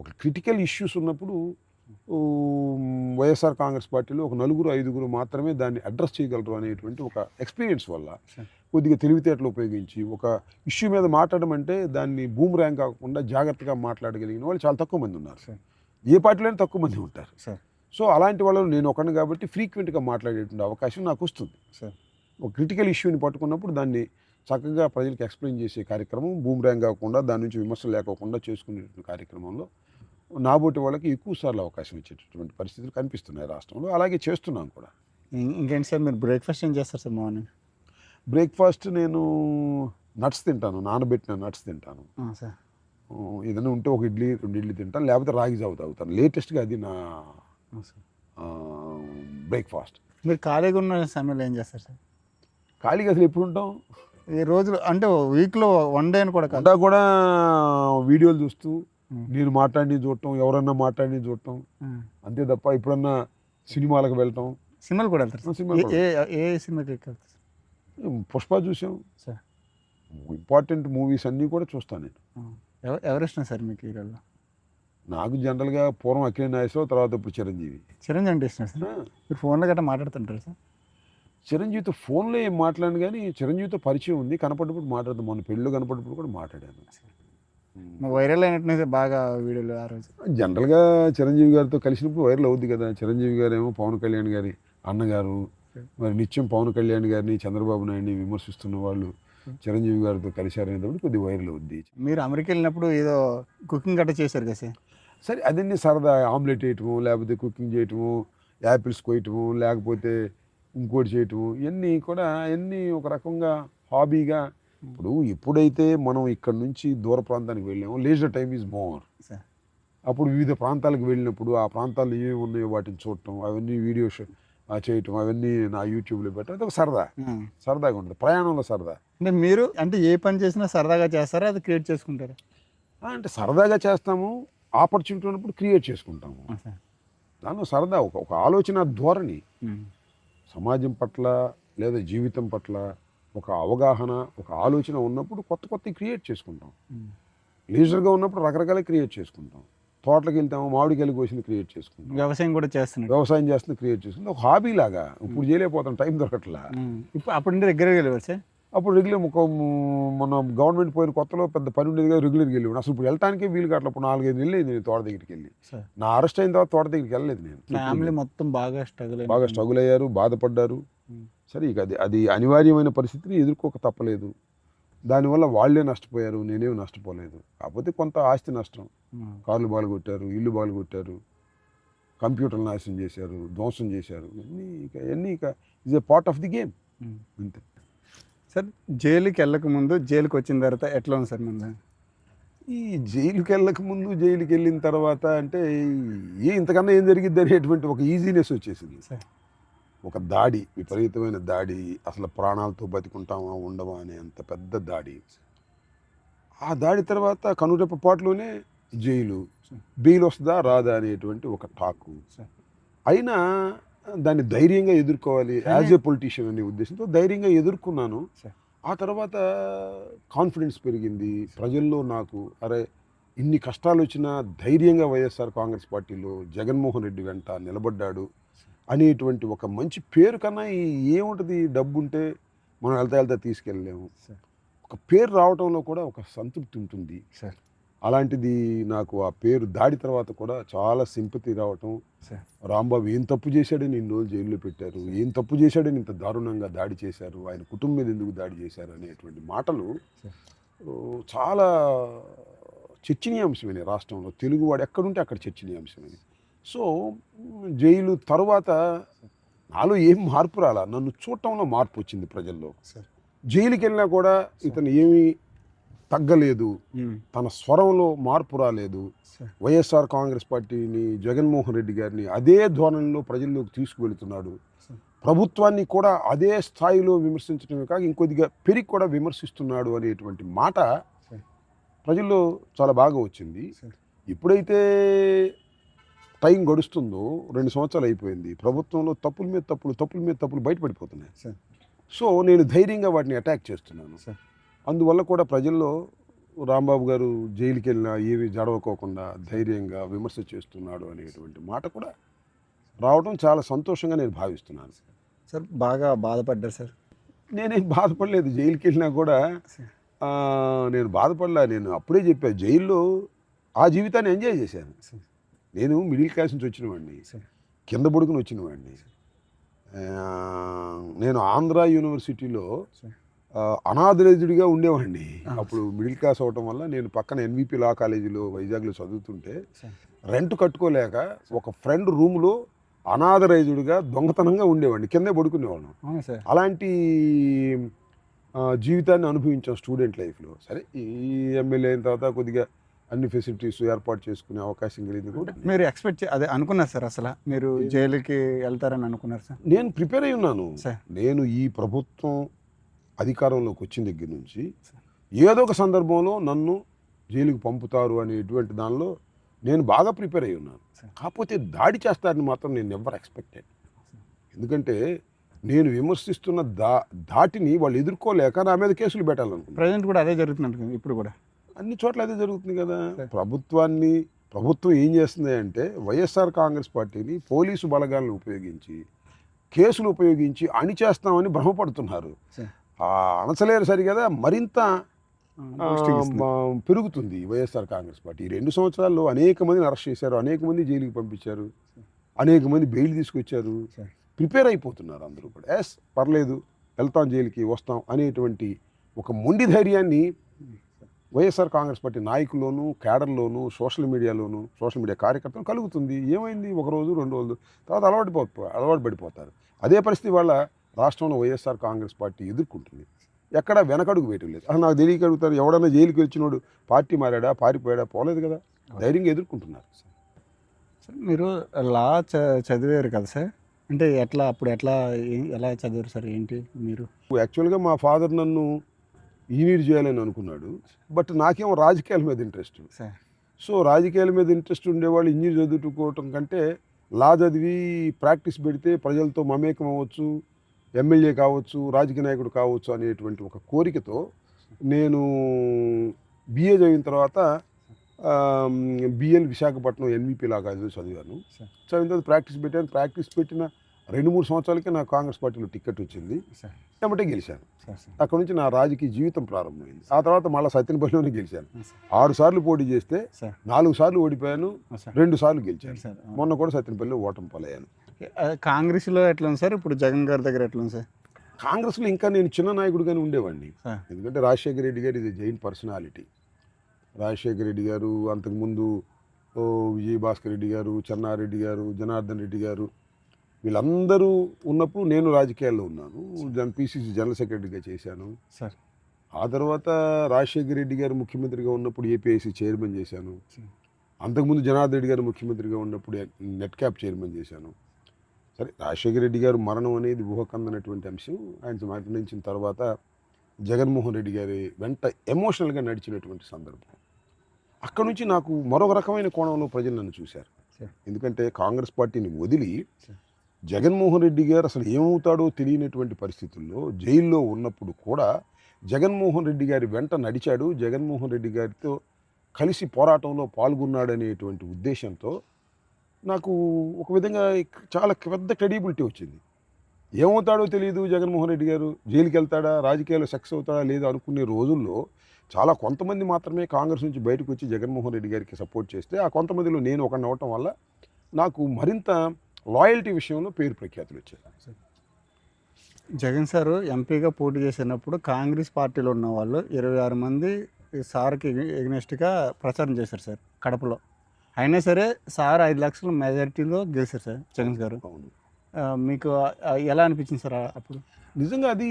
ఒక క్రిటికల్ ఇష్యూస్ ఉన్నప్పుడు వైఎస్ఆర్ కాంగ్రెస్ పార్టీలో ఒక 4-5 మాత్రమే దాన్ని అడ్రస్ చేయగలరు అనేటువంటి ఒక ఎక్స్పీరియన్స్ వల్ల కొద్దిగా తెలివితేటలు ఉపయోగించి ఒక ఇష్యూ మీద మాట్లాడడం అంటే దాన్ని బూమ్ ర్యాంక్ కాకుండా జాగ్రత్తగా మాట్లాడగలిగిన వాళ్ళు చాలా తక్కువ మంది ఉన్నారు. ఏ పార్టీలోనే తక్కువ మంది ఉంటారు. సో అలాంటి వాళ్ళు నేను ఒకరిని కాబట్టి ఫ్రీక్వెంట్గా మాట్లాడేటువంటి అవకాశం నాకు వస్తుంది. ఒక క్రిటికల్ ఇష్యూని పట్టుకున్నప్పుడు దాన్ని చక్కగా ప్రజలకు ఎక్స్ప్లెయిన్ చేసే కార్యక్రమం, బూమ్ ర్యాంక్ కాకుండా దాని నుంచి విమర్శలు లేకోకుండా చేసుకునేటువంటి కార్యక్రమంలో నాబోటి వాళ్ళకి ఎక్కువ సార్లు అవకాశం ఇచ్చేటటువంటి పరిస్థితులు కనిపిస్తున్నాయి రాష్ట్రంలో. అలాగే చేస్తున్నాం కూడా. ఇంకేంటి సార్, మీరు బ్రేక్ఫాస్ట్ ఏం చేస్తారు సార్ మార్నింగ్? బ్రేక్ఫాస్ట్ నేను నట్స్ తింటాను, నానబెట్టిన నట్స్ తింటాను. సార్ ఏదైనా ఉంటే ఒక 2 ఇడ్లీ తింటాను, లేకపోతే రాగి జావ తాగుతాను. లేటెస్ట్గా అది నా బ్రేక్ఫాస్ట్. మీరు ఖాళీగా ఉన్న సమయంలో ఏం చేస్తారు సార్? ఖాళీగా అసలు ఎప్పుడు ఉంటాం? ఈ రోజులు అంటే వీక్లో 1 డే అని కూడా అంతా కూడా వీడియోలు చూస్తూ నేను మాట్లాడి చూడటం, ఎవరన్నా మాట్లాడి చూడటం, అంతే తప్ప ఇప్పుడన్నా సినిమాలకు వెళ్ళటం. సినిమాలు కూడా వెళ్తారు? ఏ సినిమాకి వెళ్తారు? పుష్ప చూసాం సార్. ఇంపార్టెంట్ మూవీస్ అన్నీ కూడా చూస్తాను నేను. ఎవరు ఇష్టం సార్ మీకు హీరోలో? నాకు జనరల్గా పూర్వం అఖిల నాగేశ్వరరావు, తర్వాత ఇప్పుడు చిరంజీవి. చిరంజీవి అంటే ఇష్టం సార్. మీరు ఫోన్లో గట్రా మాట్లాడుతుంటారు సార్? చిరంజీవితో ఫోన్లో ఏం మాట్లాడాను కానీ చిరంజీవితో పరిచయం ఉంది, కనపడినప్పుడు మాట్లాడతాం. మొన్న పెళ్ళిలో కనపడినప్పుడు కూడా మాట్లాడాను. వైరల్ అయినట్టు బాగా వీడియోలు ఆ రోజు. జనరల్గా చిరంజీవి గారితో కలిసినప్పుడు వైరల్ అవుద్ది కదా. చిరంజీవి గారు ఏమో పవన్ కళ్యాణ్ గారి అన్నగారు, మరి నిత్యం పవన్ కళ్యాణ్ గారిని చంద్రబాబు నాయుడిని విమర్శిస్తున్న వాళ్ళు చిరంజీవి గారితో కలిశారనేటప్పుడు కొద్దిగా వైరల్ అవుద్ది. మీరు అమెరికా వెళ్ళినప్పుడు ఏదో కుకింగ్ గట్రా చేశారు కదా సార్? సరే, అదన్నీ సరదా. ఆమ్లెట్ వేయటము, లేకపోతే కుకింగ్ చేయటము, యాపిల్స్ కోయటము, లేకపోతే ఇంకోటి చేయటము, ఇవన్నీ కూడా ఒక రకంగా హాబీగా. ఇప్పుడు ఎప్పుడైతే మనం ఇక్కడ నుంచి దూర ప్రాంతానికి వెళ్ళామో లీజర్ టైమ్ ఈజ్ మోర్. అప్పుడు వివిధ ప్రాంతాలకు వెళ్ళినప్పుడు ఆ ప్రాంతాల్లో ఏమి ఉన్నాయో వాటిని చూడటం, అవన్నీ వీడియోస్ చేయటం, అవన్నీ నా యూట్యూబ్లో పెట్టడం, అది ఒక సరదాగా ఉంటుంది. ప్రయాణంలో సరదా. అంటే మీరు ఏ పని చేసినా సరదాగా చేస్తారా, అది క్రియేట్ చేసుకుంటారా? అంటే సరదాగా చేస్తాము, ఆపర్చునిటీ ఉన్నప్పుడు క్రియేట్ చేసుకుంటాము. దానిలో సరదా, ఒక ఆలోచన ధోరణి, సమాజం పట్ల లేదా జీవితం పట్ల ఒక అవగాహన, ఒక ఆలోచన ఉన్నప్పుడు కొత్త క్రియేట్ చేసుకుంటాం. లీజర్గా ఉన్నప్పుడు రకరకాల క్రియేట్ చేసుకుంటాం. తోటలకు వెళ్తాము, మామిడికాయలు కోసింది క్రియేట్ చేసుకుంటాం. వ్యవసాయం కూడా చేస్తున్నాం, వ్యవసాయం చేస్తుంది క్రియేట్ చేసుకుంటాం. ఒక హాబీ లాగా. ఇప్పుడు చేయలేకపోతాం, టైం దొరకట్లా. ఇప్పుడు అప్పుడు దగ్గర వెళ్ళారు సార్. అప్పుడు రెగ్యులర్ మన గవర్నమెంట్ పోయిన కొత్తలో పెద్ద పని ఉండేది కదా, రెగ్యులర్గా వెళ్ళి అసలు ఇప్పుడు వెళ్ళటానికే వీలు కావట్లేదు. ఇప్పుడు 4-5 నెలలు అయింది నేను తోట దగ్గరికి వెళ్ళి. నా అరెస్ట్ అయిన తర్వాత తోట దగ్గరికి వెళ్ళలేదు నేను. ఫ్యామిలీ మొత్తం బాగా స్ట్రగుల్ అయ్యారు, బాధపడ్డారు. సరే ఇక అది అనివార్యమైన పరిస్థితిని ఎదుర్కోక తప్పలేదు. దానివల్ల వాళ్ళే నష్టపోయారు, నేనేమి నష్టపోలేదు. కాకపోతే కొంత ఆస్తి నష్టం, కార్లు బాగుకొట్టారు, ఇల్లు బాగుకొట్టారు, కంప్యూటర్లు నాశనం చేశారు, ధ్వంసం చేశారు. ఇవన్నీ ఇక is a part of the game అంతే. సార్ జైలుకి వెళ్ళక ముందు, జైలుకి వచ్చిన తర్వాత ఎట్లా ఉంది సార్ మన? ఈ జైలుకి వెళ్ళక ముందు, జైలుకి వెళ్ళిన తర్వాత అంటే ఇంతకన్నా ఏం జరిగిద్ది అనేటువంటి ఒక ఈజీనెస్ వచ్చేసింది. ఒక దాడి, విపరీతమైన దాడి, అసలు ప్రాణాలతో బతికుంటామా ఉండమా అనే అంత పెద్ద దాడి. ఆ దాడి తర్వాత కనురెప్పపాటులోనే జైలు, బెయిల్ వస్తుందా రాదా అనేటువంటి ఒక టాకు. అయినా దాన్ని ధైర్యంగా ఎదుర్కోవాలి యాజ్ ఏ పొలిటీషియన్ అనే ఉద్దేశంతో ధైర్యంగా ఎదుర్కొన్నాను. ఆ తర్వాత కాన్ఫిడెన్స్ పెరిగింది ప్రజల్లో నాకు. అరే ఇన్ని కష్టాలు వచ్చినా ధైర్యంగా వైఎస్ఆర్ కాంగ్రెస్ పార్టీలో జగన్మోహన్ రెడ్డి వెంట నిలబడ్డాడు అనేటువంటి ఒక మంచి పేరు కన్నా ఏముంటుంది, డబ్బు ఉంటే మనం వెళ్తా తీసుకెళ్ళలేము. ఒక పేరు రావడంలో కూడా ఒక సంతృప్తి ఉంటుంది. అలాంటిది నాకు ఆ పేరు దాడి తర్వాత కూడా చాలా సింపతి రావటం. రాంబాబు ఏం తప్పు చేశాడని ఇన్ని రోజులు జైల్లో పెట్టారు, ఏం తప్పు చేశాడని ఇంత దారుణంగా దాడి చేశారు, ఆయన కుటుంబం మీద ఎందుకు దాడి చేశారు అనేటువంటి మాటలు చాలా చర్చనీయాంశమైనవి రాష్ట్రంలో. తెలుగువాడు ఎక్కడుంటే అక్కడ చర్చనీయాంశమైనవి. సో జైలు తర్వాత నాలో ఏం మార్పు రాలా, నన్ను చూడటంలో మార్పు వచ్చింది ప్రజల్లో. జైలుకి వెళ్ళినా కూడా ఇతను ఏమీ తగ్గలేదు, తన స్వరంలో మార్పు రాలేదు. వైఎస్ఆర్ కాంగ్రెస్ పార్టీని, జగన్మోహన్ రెడ్డి గారిని అదే ధోరణిలో ప్రజల్లోకి తీసుకువెళుతున్నాడు. ప్రభుత్వాన్ని కూడా అదే స్థాయిలో విమర్శించడమే కాక ఇంకొద్దిగా పెరిగి కూడా విమర్శిస్తున్నాడు అనేటువంటి మాట ప్రజల్లో చాలా బాగా వచ్చింది. ఎప్పుడైతే టైం గడుస్తుందో, 2 సంవత్సరాలు అయిపోయింది, ప్రభుత్వంలో తప్పుల మీద తప్పులు బయటపడిపోతున్నాయి. సో నేను ధైర్యంగా వాటిని అటాక్ చేస్తున్నాను. అందువల్ల కూడా ప్రజల్లో రాంబాబు గారు జైలుకి వెళ్ళినా ఏవి జడవకోకుండా ధైర్యంగా విమర్శ చేస్తున్నాడు అనేటువంటి మాట కూడా రావడం చాలా సంతోషంగా నేను భావిస్తున్నాను. సార్ బాగా బాధపడ్డారు సార్? నేనేం బాధపడలేదు. జైలుకి వెళ్ళినా కూడా నేను బాధపడలే. నేను అప్పుడే చెప్పాను, జైల్లో ఆ జీవితాన్ని ఎంజాయ్ చేశాను. నేను మిడిల్ క్లాస్ నుంచి వచ్చినవాడిని, కింద పడుకుని వచ్చినవాడిని. నేను ఆంధ్ర యూనివర్సిటీలో అనాథరైజ్డ్గా ఉండేవాడిని. అప్పుడు మిడిల్ క్లాస్ అవటం వల్ల నేను పక్కన ఎన్విపి లా కాలేజీలో వైజాగ్లో చదువుతుంటే రెంట్ కట్టుకోలేక ఒక ఫ్రెండ్ రూమ్లో అనాథరైజ్డ్గా దొంగతనంగా ఉండేవాడిని, కిందే పడుకునేవాళ్ళం. అలాంటి జీవితాన్ని అనుభవించాం స్టూడెంట్ లైఫ్లో. సరే ఈ ఎమ్మెల్యే అయిన తర్వాత కొద్దిగా అన్ని ఫెసిలిటీస్ ఏర్పాటు చేసుకునే అవకాశం కలిగింది. కూడా మీరు ఎక్స్పెక్ట్ అదే అనుకున్నారు సార్? అసలు మీరు జైలుకి వెళ్తారని అనుకున్నారు సార్? నేను ప్రిపేర్ అయి ఉన్నాను. నేను ఈ ప్రభుత్వం అధికారంలోకి వచ్చిన దగ్గర నుంచి ఏదో ఒక సందర్భంలో నన్ను జైలుకి పంపుతారు అనేటువంటి దానిలో నేను బాగా ప్రిపేర్ అయి ఉన్నాను. కాకపోతే దాడి చేస్తారని మాత్రం నేను నెవర్ ఎక్స్పెక్టెడ్. ఎందుకంటే నేను విమర్శిస్తున్న దాటిని వాళ్ళు ఎదుర్కోలేక నా మీద కేసులు పెట్టాలనుకుంటున్నాను. ప్రజెంట్ కూడా అదే జరుగుతుంది, ఇప్పుడు కూడా అన్ని చోట్ల అదే జరుగుతుంది కదా. ప్రభుత్వం ఏం చేస్తుంది అంటే వైఎస్ఆర్ కాంగ్రెస్ పార్టీని పోలీసు బలగాలను ఉపయోగించి, కేసులు ఉపయోగించి అణిచేస్తామని భ్రమపడుతున్నారు. అణచలేరు సరిగదా, మరింత పెరుగుతుంది వైఎస్ఆర్ కాంగ్రెస్ పార్టీ. 2 సంవత్సరాల్లో అనేక మందిని అరెస్ట్ చేశారు, అనేక మంది జైలుకి పంపించారు, అనేక మంది బెయిల్ తీసుకొచ్చారు. ప్రిపేర్ అయిపోతున్నారు అందరూ కూడా. పర్లేదు, వెళ్తాం జైలుకి, వస్తాం అనేటువంటి ఒక మొండి ధైర్యాన్ని వైఎస్ఆర్ కాంగ్రెస్ పార్టీ నాయకుల్లోనూ, క్యాడర్లోనూ, సోషల్ మీడియా కార్యకర్తలు కలుగుతుంది. ఏమైంది, 1 రోజు 2 రోజులు తర్వాత అలవాటు పడిపోతారు. అదే పరిస్థితి వాళ్ళ రాష్ట్రంలో వైఎస్ఆర్ కాంగ్రెస్ పార్టీ ఎదుర్కొంటుంది. ఎక్కడ వెనకడుగు వేయటం లేదు. అసలు నాకు తెలియగలుగుతారు, ఎవడన్నా జైలుకి వచ్చినోడు పార్టీ మారాడా, పారిపోయాడా, పోలేదు కదా, ధైర్యంగా ఎదుర్కొంటున్నారు. సార్ మీరు లా చదివారు కదా సార్? అంటే ఎలా చదివారు సార్? ఏంటి మీరు? యాక్చువల్గా మా ఫాదర్ నన్ను ఇంజనీర్ చేయాలని అనుకున్నాడు. బట్ నాకేమో రాజకీయాల మీద ఇంట్రెస్ట్. సో రాజకీయాల మీద ఇంట్రెస్ట్ ఉండేవాళ్ళు ఇంజనీర్ చదువుకోవటం కంటే లా చదివి ప్రాక్టీస్ పెడితే ప్రజలతో మమేకం అవ్వచ్చు, ఎమ్మెల్యే కావచ్చు, రాజకీయ నాయకుడు కావచ్చు అనేటువంటి ఒక కోరికతో నేను బిఏ చదివిన తర్వాత బిఎల్ విశాఖపట్నం ఎన్విపి లా కాలేజీలో చదివాను. చదివిన తర్వాత ప్రాక్టీస్ పెట్టిన 2-3 సంవత్సరాలకే నాకు కాంగ్రెస్ పార్టీలో టికెట్ వచ్చింది. సార్ ఎమ్మటే గెలిచాను. సార్ సార్ అక్కడ నుంచి నా రాజకీయ జీవితం ప్రారంభమైంది. ఆ తర్వాత మళ్ళీ సత్యనపల్లిలోనే గెలిచాను. సార్ 6 సార్లు పోటీ చేస్తే సార్ 4 సార్లు ఓడిపోయాను, సార్ 2 సార్లు గెలిచాను. సార్ మొన్న కూడా సత్యనపల్లిలో ఓటమి పాలయ్యాను. కాంగ్రెస్లో ఎట్లా ఉంది సార్? ఇప్పుడు జగన్ గారి దగ్గర ఎట్లా ఉంది సార్? కాంగ్రెస్లో ఇంకా నేను చిన్న నాయకుడిగానే ఉండేవాడిని. సార్ ఎందుకంటే రాజశేఖర రెడ్డి గారు ఇది జైన్ పర్సనాలిటీ. రాజశేఖర రెడ్డి గారు, అంతకుముందు విజయభాస్కర్ రెడ్డి గారు, చెన్నారెడ్డి గారు, జనార్దన్ రెడ్డి గారు, వీళ్ళందరూ ఉన్నప్పుడు నేను రాజకీయాల్లో ఉన్నాను. పిసిసి జనరల్ సెక్రటరీగా చేశాను. సార్ ఆ తర్వాత రాజశేఖర రెడ్డి గారు ముఖ్యమంత్రిగా ఉన్నప్పుడు ఏపీఐసి చైర్మన్ చేశాను. అంతకుముందు జనార్దన్ రెడ్డి గారు ముఖ్యమంత్రిగా ఉన్నప్పుడు నెట్ క్యాప్ చైర్మన్ చేశాను. సరే, రాజశేఖర రెడ్డి గారు మరణం అనేది ఊహకందనటువంటి అంశం. ఆయన మరణించిన తర్వాత జగన్మోహన్ రెడ్డి గారి వెంట ఎమోషనల్గా నడిచినటువంటి సందర్భం. అక్కడ నుంచి నాకు మరొక రకమైన కోణంలో ప్రజలు నన్ను చూశారు. ఎందుకంటే కాంగ్రెస్ పార్టీని వదిలి జగన్మోహన్ రెడ్డి గారు అసలు ఏమవుతాడో తెలియనటువంటి పరిస్థితుల్లో జైల్లో ఉన్నప్పుడు కూడా జగన్మోహన్ రెడ్డి గారి వెంట నడిచాడు, జగన్మోహన్ రెడ్డి గారితో కలిసి పోరాటంలో పాల్గొన్నాడనేటువంటి ఉద్దేశంతో నాకు ఒక విధంగా చాలా పెద్ద క్రెడిబిలిటీ వచ్చింది. ఏమవుతాడో తెలియదు జగన్మోహన్ రెడ్డి గారు, జైలుకి వెళ్తాడా, రాజకీయాల్లో సక్సెస్ అవుతాడా లేదా అనుకునే రోజుల్లో చాలా కొంతమంది మాత్రమే కాంగ్రెస్ నుంచి బయటకు వచ్చి జగన్మోహన్ రెడ్డి గారికి సపోర్ట్ చేస్తే, ఆ కొంతమందిలో నేను ఒకడిని అవటం వల్ల నాకు మరింత లాయల్టీ విషయంలో పేరు ప్రఖ్యాతులు వచ్చాయి. జగన్ సారు ఎంపీగా పోటీ చేసినప్పుడు కాంగ్రెస్ పార్టీలో ఉన్న వాళ్ళు 26 మంది సార్కి ఎగ్నెస్ట్గా ప్రచారం చేశారు సార్ కడపలో. అయినా సరే సార్ 5 లక్షల మెజారిటీలో గెలిచారు సార్ జగన్ గారు. అవును, మీకు ఎలా అనిపించింది సార్ అప్పుడు? నిజంగా అది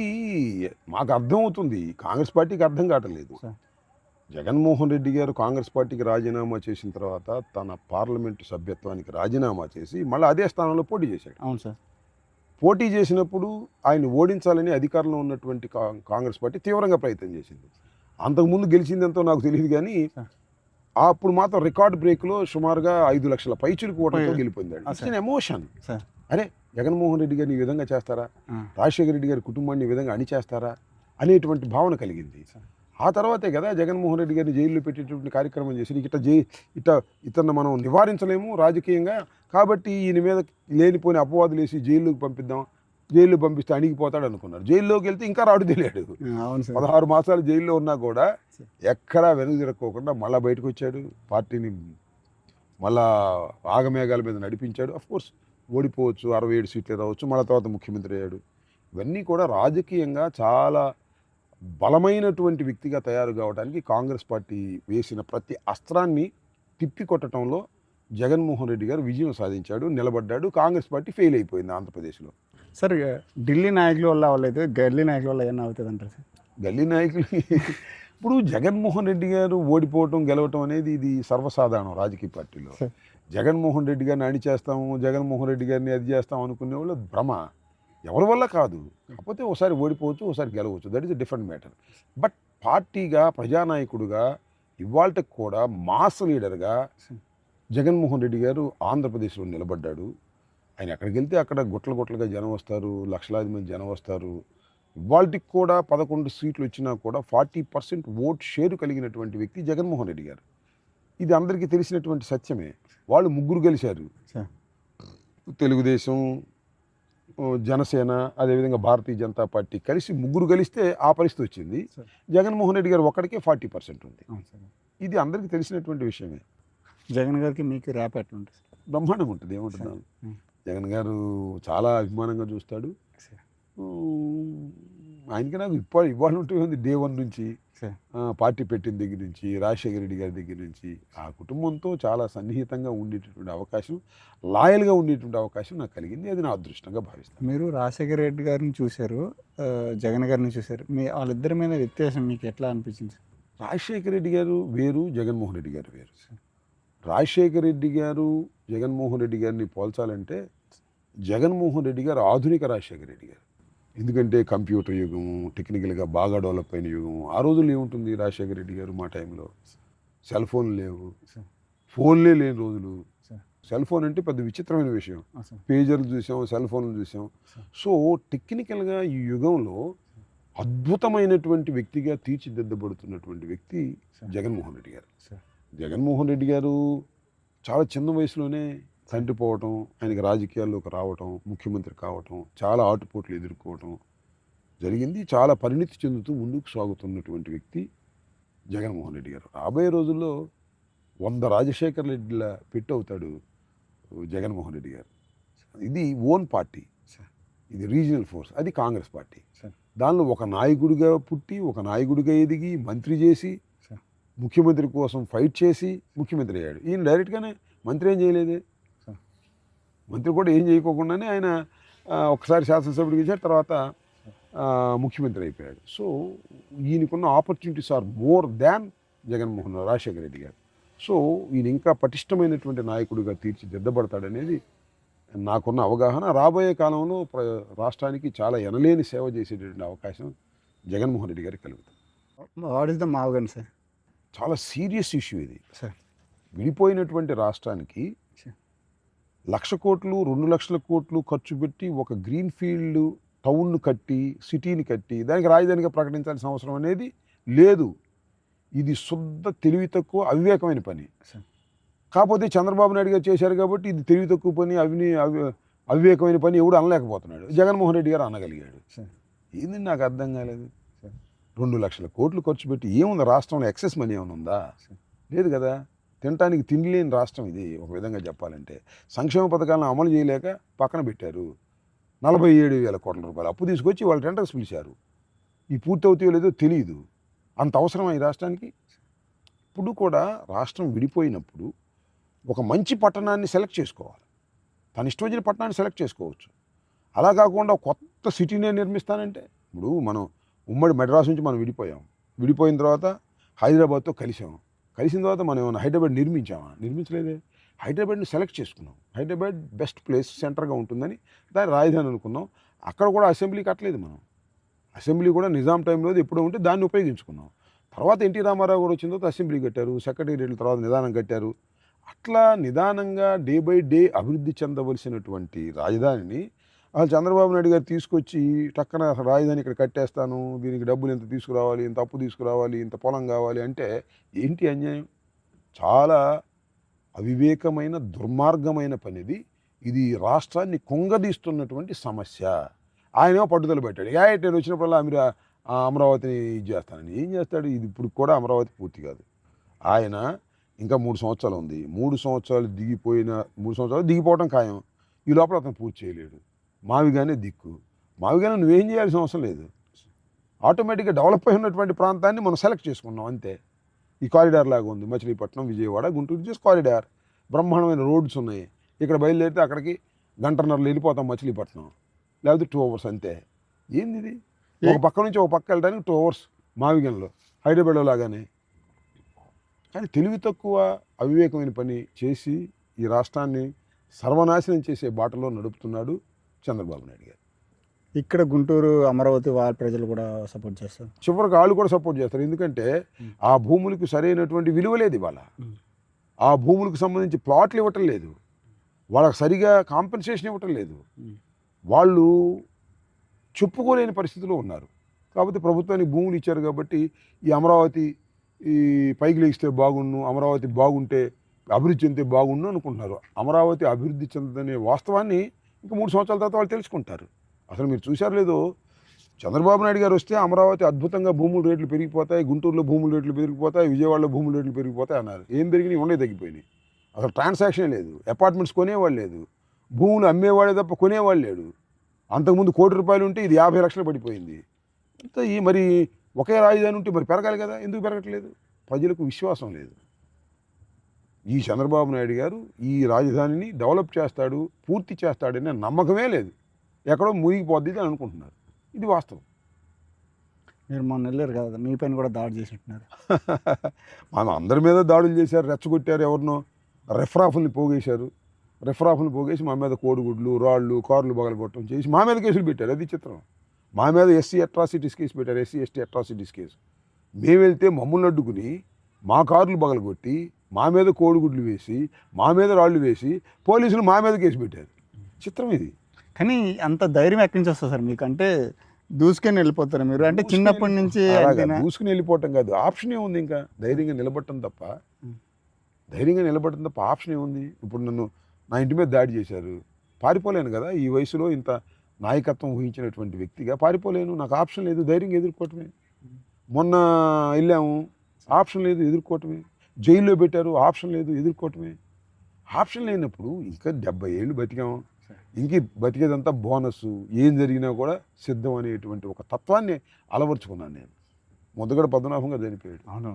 మాకు అర్థమవుతుంది, కాంగ్రెస్ పార్టీకి అర్థం కావట్లేదు. సార్ జగన్మోహన్ రెడ్డి గారు కాంగ్రెస్ పార్టీకి రాజీనామా చేసిన తర్వాత తన పార్లమెంటు సభ్యత్వానికి రాజీనామా చేసి మళ్ళీ అదే స్థానంలో పోటీ చేశాడు. అవును సార్. పోటీ చేసినప్పుడు ఆయన ఓడించాలని అధికారంలో ఉన్నటువంటి కాంగ్రెస్ పార్టీ తీవ్రంగా ప్రయత్నం చేసింది. అంతకుముందు గెలిచిందంతో నాకు తెలియదు, కానీ అప్పుడు మాత్రం రికార్డ్ బ్రేక్లో సుమారుగా 5 లక్షల పైచులకు ఓటంతో గెలిపొందాడు. It's emotion. అరే, జగన్మోహన్ రెడ్డి గారిని ఈ విధంగా చేస్తారా, రాజశేఖర రెడ్డి గారి కుటుంబాన్ని ఈ విధంగా అణిచేస్తారా అనేటువంటి భావన కలిగింది. ఆ తర్వాతే కదా జగన్మోహన్ రెడ్డి గారిని జైల్లో పెట్టేటువంటి కార్యక్రమం చేసి ఇతన్ని మనం నివారించలేము రాజకీయంగా, కాబట్టి ఈయన మీద లేనిపోయిన అపవాదులు వేసి జైల్లోకి పంపిద్దాం, జైల్లో పంపిస్తే అణిగిపోతాడు అనుకున్నారు. జైల్లోకి వెళ్తే ఇంకా రాడు తెలియాడు. 16 మాసాలు జైల్లో ఉన్నా కూడా ఎక్కడా వెనుక తిరక్కోకుండా మళ్ళీ బయటకు వచ్చాడు, పార్టీని మళ్ళా ఆగమేఘాల మీద నడిపించాడు. అఫ్కోర్స్ ఓడిపోవచ్చు, 67 సీట్లు రావచ్చు, మళ్ళీ తర్వాత ముఖ్యమంత్రి అయ్యాడు. ఇవన్నీ కూడా రాజకీయంగా చాలా బలమైనటువంటి వ్యక్తిగా తయారు కావడానికి కాంగ్రెస్ పార్టీ వేసిన ప్రతి అస్త్రాన్ని తిప్పికొట్టడంలో జగన్మోహన్ రెడ్డి గారు విజయం సాధించాడు, నిలబడ్డాడు. కాంగ్రెస్ పార్టీ ఫెయిల్ అయిపోయింది ఆంధ్రప్రదేశ్లో. సార్ ఢిల్లీ నాయకుల వల్ల అవ్వలేదు, గల్లీ నాయకుల వల్ల ఏమన్నా అవుతుంది అంటారు సార్? గల్లీ నాయకులు ఇప్పుడు జగన్మోహన్ రెడ్డి గారు ఓడిపోవటం గెలవటం అనేది ఇది సర్వసాధారణం రాజకీయ పార్టీలో. జగన్మోహన్ రెడ్డి గారిని అణిచేస్తాము, జగన్మోహన్ రెడ్డి గారిని అది చేస్తాం అనుకునే వాళ్ళు భ్రమ, ఎవరి వల్ల కాదు. కాకపోతే ఒకసారి ఓడిపోవచ్చు, ఒకసారి గెలవచ్చు, that is a different matter. But పార్టీగా, ప్రజానాయకుడుగా, ఇవాళకి కూడా మాస్ లీడర్గా జగన్మోహన్ రెడ్డి గారు ఆంధ్రప్రదేశ్లో నిలబడ్డాడు. ఆయన ఎక్కడికి వెళ్తే అక్కడ గుట్లుగా జనం వస్తారు, లక్షలాది మంది జనం వస్తారు. ఇవాళకి కూడా 11 సీట్లు వచ్చినా కూడా 40% ఓట్ షేరు కలిగినటువంటి వ్యక్తి జగన్మోహన్ రెడ్డి గారు. ఇది అందరికీ తెలిసినటువంటి సత్యమే. వాళ్ళు ముగ్గురు గెలిచారు, తెలుగుదేశం, జనసేన, అదేవిధంగా భారతీయ జనతా పార్టీ కలిసి ముగ్గురు గెలిస్తే ఆ పరిస్థితి వచ్చింది. జగన్మోహన్ రెడ్డి గారు ఒక్కడికే 40% ఉంది. ఇది అందరికీ తెలిసినటువంటి విషయమే. జగన్ గారికి మీకు ర్యాప్ ఎట్లా ఉంటుంది? బ్రహ్మాండంగా ఉంటుంది, ఏమంటున్నాను. జగన్ గారు చాలా అభిమానంగా చూస్తాడు. ఆయనకి నాకు ఇవాళ ఉంటుంది డే 1 నుంచి, పార్టీ పెట్టిన దగ్గర నుంచి, రాజశేఖర రెడ్డి గారి దగ్గర నుంచి ఆ కుటుంబంతో చాలా సన్నిహితంగా ఉండేటటువంటి అవకాశం, లాయల్గా ఉండేటువంటి అవకాశం నాకు కలిగింది. అది నా అదృష్టంగా భావిస్తాను. మీరు రాజశేఖర రెడ్డి గారిని చూశారు, జగన్ గారిని చూశారు, వాళ్ళిద్దరి మీద వ్యత్యాసం మీకు ఎట్లా అనిపించింది? రాజశేఖర రెడ్డి గారు వేరు, జగన్మోహన్ రెడ్డి గారు వేరు. రాజశేఖర రెడ్డి గారు జగన్మోహన్ రెడ్డి గారిని పోల్చాలంటే జగన్మోహన్ రెడ్డి గారు ఆధునిక రాజశేఖర రెడ్డి గారు. ఎందుకంటే కంప్యూటర్ యుగం, టెక్నికల్గా బాగా డెవలప్ అయిన యుగం. ఆ రోజుల్లో ఏముంటుంది, రాజశేఖర రెడ్డి గారు మా టైంలో సెల్ ఫోన్లు లేవు, ఫోన్లే లేని రోజులు. సెల్ ఫోన్ అంటే పెద్ద విచిత్రమైన విషయం. పేజర్లు చూసాం, సెల్ ఫోన్లు చూసాం. సో టెక్నికల్గా ఈ యుగంలో అద్భుతమైనటువంటి వ్యక్తిగా తీర్చిదిద్దబడుతున్నటువంటి వ్యక్తి జగన్మోహన్ రెడ్డి గారు. జగన్మోహన్ రెడ్డి గారు చాలా చిన్న వయసులోనే తండ్రి పోవటం, ఆయనకి రాజకీయాల్లోకి రావటం, ముఖ్యమంత్రి కావటం, చాలా ఆటుపోట్లు ఎదుర్కోవటం జరిగింది. చాలా పరిణితి చెందుతూ ముందుకు సాగుతున్నటువంటి వ్యక్తి జగన్మోహన్ రెడ్డి గారు. రాబోయే రోజుల్లో 100 రాజశేఖర్ రెడ్డిల పెట్టి అవుతాడు జగన్మోహన్ రెడ్డి గారు. ఇది ఓన్ పార్టీ, ఇది రీజనల్ ఫోర్స్, అది కాంగ్రెస్ పార్టీ. దానిలో ఒక నాయకుడిగా పుట్టి, ఒక నాయకుడిగా ఎదిగి, మంత్రి చేసి, ముఖ్యమంత్రి కోసం ఫైట్ చేసి ముఖ్యమంత్రి అయ్యాడు. ఈయన డైరెక్ట్గానే మంత్రి ఏం చేయలేదే, మంత్రి కూడా ఏం చేయకోకుండానే ఆయన ఒకసారి శాసనసభ్యుడికి ఇచ్చాడు, తర్వాత ముఖ్యమంత్రి అయిపోయాడు. సో ఈయనకున్న opportunities are more than Rajasekhara Reddy garu. So ఈయన ఇంకా పటిష్టమైనటువంటి నాయకుడిగా తీర్చిదిద్దబడతాడనేది నాకున్న అవగాహన. రాబోయే కాలంలో రాష్ట్రానికి చాలా ఎనలేని సేవ చేసేటటువంటి అవకాశం జగన్మోహన్ రెడ్డి గారికి కలుగుతుంది. వాట్ ఈస్ ద మావగన్ సార్? చాలా సీరియస్ ఇష్యూ ఇది. సార్ విడిపోయినటువంటి రాష్ట్రానికి 1,00,000 కోట్లు 2,00,000 కోట్లు ఖర్చు పెట్టి ఒక గ్రీన్ ఫీల్డ్ టౌన్ను కట్టి, సిటీని కట్టి, దానికి రాజధానిగా ప్రకటించాల్సిన అవసరం అనేది లేదు. ఇది శుద్ధ తెలివి తక్కువ అవివేకమైన పని. కాకపోతే చంద్రబాబు నాయుడు గారు చేశారు కాబట్టి ఇది తెలివి తక్కువ పని, అవివేకమైన పని ఎవడు అనలేకపోతున్నాడు. జగన్మోహన్ రెడ్డి గారు అనగలిగాడు. ఏంది నాకు అర్థం కాలేదు. 2,00,000 కోట్లు ఖర్చు పెట్టి ఏముంది రాష్ట్రంలో? ఎక్సెస్ మనీ ఏమైనా ఉందా? లేదు కదా. తినటానికి తిండి లేని రాష్ట్రం ఇది ఒక విధంగా చెప్పాలంటే. సంక్షేమ పథకాలను అమలు చేయలేక పక్కన పెట్టారు. 47,000 కోట్ల రూపాయలు అప్పు తీసుకొచ్చి వాళ్ళు టెండర్స్ పిలిచారు. ఈ పూర్తి అవుతాయో లేదో తెలియదు. అంత అవసరమా ఈ రాష్ట్రానికి? ఇప్పుడు కూడా రాష్ట్రం విడిపోయినప్పుడు ఒక మంచి పట్టణాన్ని సెలెక్ట్ చేసుకోవాలి. తన ఇష్టం వచ్చిన పట్టణాన్ని సెలెక్ట్ చేసుకోవచ్చు. అలా కాకుండా కొత్త సిటీనే నిర్మిస్తానంటే, ఇప్పుడు మనం ఉమ్మడి మెడ్రాస్ నుంచి మనం విడిపోయాం. విడిపోయిన తర్వాత హైదరాబాద్తో కలిసాం. కలిసిన తర్వాత మనం ఏమైనా హైదరాబాద్ నిర్మించామా? నిర్మించలేదే. హైదరాబాద్ని సెలెక్ట్ చేసుకున్నాం. హైదరాబాద్ బెస్ట్ ప్లేస్, సెంటర్గా ఉంటుందని దాని రాజధాని అనుకున్నాం. అక్కడ కూడా అసెంబ్లీ కట్టలేదు మనం. అసెంబ్లీ కూడా నిజాం టైంలో ఎప్పుడో ఉంటే దాన్ని ఉపయోగించుకున్నాం. తర్వాత ఎన్టీ రామారావు కూడా వచ్చిన తర్వాత అసెంబ్లీ కట్టారు, సెక్రటేరియట్ల తర్వాత నిదానం కట్టారు. అట్లా నిదానంగా డే బై డే అభివృద్ధి చెందవలసినటువంటి రాజధానిని వాళ్ళు చంద్రబాబు నాయుడు గారు తీసుకొచ్చి టక్కన రాజధాని ఇక్కడ కట్టేస్తాను, దీనికి డబ్బులు ఇంత తీసుకురావాలి, ఇంత అప్పు తీసుకురావాలి, ఇంత పొలం కావాలి అంటే ఏంటి అన్యాయం? చాలా అవివేకమైన దుర్మార్గమైన పనిది. ఇది రాష్ట్రాన్ని కుంగదీస్తున్నటువంటి సమస్య. ఆయనేమో పట్టుదల పెట్టాడు. నేను వచ్చినప్పుడల్లా మీరు అమరావతిని ఇది చేస్తానని. ఏం చేస్తాడు? ఇది ఇప్పుడు కూడా అమరావతి పూర్తి కాదు. ఆయన ఇంకా 3 సంవత్సరాలు ఉంది. 3 సంవత్సరాలు దిగిపోవడం ఖాయం. ఈ లోపల అతను పూర్తి చేయలేడు. మావిగానే దిక్కు. మావిగానే నువ్వేం చేయాల్సిన అవసరం లేదు. ఆటోమేటిక్గా డెవలప్ అయి ఉన్నటువంటి ప్రాంతాన్ని మనం సెలెక్ట్ చేసుకున్నాం అంతే. ఈ కారిడార్ లాగా ఉంది. మచిలీపట్నం, విజయవాడ, గుంటూరు చేసి కారిడార్. బ్రహ్మాండమైన రోడ్స్ ఉన్నాయి. ఇక్కడ బయలుదేరితే అక్కడికి 1.5 వెళ్ళిపోతాం మచిలీపట్నం, లేకపోతే 2 hours అంతే. ఏంది ఇది? ఒక పక్క నుంచి ఒక పక్క వెళ్ళడానికి 2 hours మావిగన్లో, హైదరాబాద్లో లాగానే. కానీ తెలివి తక్కువ అవివేకమైన పని చేసి ఈ రాష్ట్రాన్ని సర్వనాశనం చేసే బాటలో నడుపుతున్నాడు చంద్రబాబు నాయుడు గారు. ఇక్కడ గుంటూరు, అమరావతి వాళ్ళ ప్రజలు కూడా సపోర్ట్ చేస్తారు. చివరికి వాళ్ళు కూడా సపోర్ట్ చేస్తారు. ఎందుకంటే ఆ భూములకు సరైనటువంటి విలువ లేదు ఇవాళ. ఆ భూములకు సంబంధించి ప్లాట్లు ఇవ్వటం లేదు, వాళ్ళకి సరిగా కాంపెన్సేషన్ ఇవ్వటం లేదు. వాళ్ళు చెప్పుకోలేని పరిస్థితిలో ఉన్నారు. కాబట్టి ప్రభుత్వానికి భూములు ఇచ్చారు కాబట్టి ఈ అమరావతి ఈ పైకి లేగిస్తే బాగుండు, అమరావతి బాగుంటే అభివృద్ధి చెందితే బాగుండు అనుకుంటున్నారు. అమరావతి అభివృద్ధి చెందదనే వాస్తవాన్ని ఇంకా 3 సంవత్సరాల తర్వాత వాళ్ళు తెలుసుకుంటారు. అసలు మీరు చూశారు లేదో, చంద్రబాబు నాయుడు గారు వస్తే అమరావతి అద్భుతంగా భూముల రేట్లు పెరిగిపోతాయి, గుంటూరులో భూముల రేట్లు పెరిగిపోతాయి, విజయవాడలో భూముల రేట్లు పెరిగిపోతాయి అన్నారు. ఏం పెరిగినాయి? ఉండే తగ్గిపోయినాయి. అసలు ట్రాన్సాక్షన్ లేదు. అపార్ట్మెంట్స్ కొనేవాళ్ళు లేదు, భూములు అమ్మేవాడే తప్ప కొనేవాళ్ళు లేడు. అంతకుముందు ₹1,00,000 ఉంటే ఇది 50 లక్షలు పడిపోయింది. అంతా ఈ మరి ఒకే రాజధాని ఉంటే మరి పెరగాలి కదా, ఎందుకు పెరగట్లేదు? ప్రజలకు విశ్వాసం లేదు. ఈ చంద్రబాబు నాయుడు గారు ఈ రాజధానిని డెవలప్ చేస్తాడు, పూర్తి చేస్తాడనే నమ్మకమే లేదు. ఎక్కడో మునిగిపోద్ది అని అనుకుంటున్నారు. ఇది వాస్తవం. మీరు మొన్న వెళ్ళారు కదా, మీ పైన కూడా దాడి చేసినట్టున్నారు. మనం అందరి మీద దాడులు చేశారు, రెచ్చగొట్టారు. ఎవరినో రెఫ్రాఫుల్ని పోగేశారు. రెఫ్రాఫుల్ని పోగేసి మా మీద కోడిగుడ్లు, రాళ్ళు, కార్లు పగలగొట్టడం చేసి మా మీద కేసులు పెట్టారు. అది చిత్రం. మా మీద ఎస్సీ అట్రాసిటీస్ కేసు పెట్టారు, ఎస్సీ ఎస్టీ అట్రాసిటీస్ కేసు. మేము వెళ్తే మమ్మల్ని అడ్డుకుని మా కార్లు పగలగొట్టి మా మీద కోడిగుడ్లు వేసి మా మీద రాళ్ళు వేసి పోలీసులు మా మీద కేసు పెట్టారు. చిత్రం ఇది. కానీ అంత ధైర్యం ఎక్కడి నుంచి వస్తుంది సార్ మీకు? అంటే దూసుకొని వెళ్ళిపోతారు మీరు? అంటే చిన్నప్పటి నుంచి దూసుకుని వెళ్ళిపోవటం కాదు, ఆప్షన్ ఏముంది? ఇంకా ధైర్యంగా నిలబడటం తప్ప ఆప్షన్ ఏముంది? ఇప్పుడు నా ఇంటి మీద దాడి చేశారు, పారిపోలేను కదా. ఈ వయసులో ఇంత నాయకత్వం ఊహించినటువంటి వ్యక్తిగా పారిపోలేను, నాకు ఆప్షన్ లేదు, ధైర్యంగా ఎదుర్కోవటమే. మొన్న వెళ్ళాము, ఆప్షన్ లేదు, ఎదుర్కోవటమే. జైల్లో పెట్టారు, ఆప్షన్ లేదు, ఎదుర్కోవటమే. ఆప్షన్ లేనప్పుడు ఇంకా 70 ఏళ్ళు బతికాము, ఇంక బతికేదంతా బోనస్, ఏం జరిగినా కూడా సిద్ధం అనేటువంటి ఒక తత్వాన్ని అలవర్చుకున్నాను నేను. ముద్దగడ పద్మనాభం గారు చనిపోయాడు, అవును,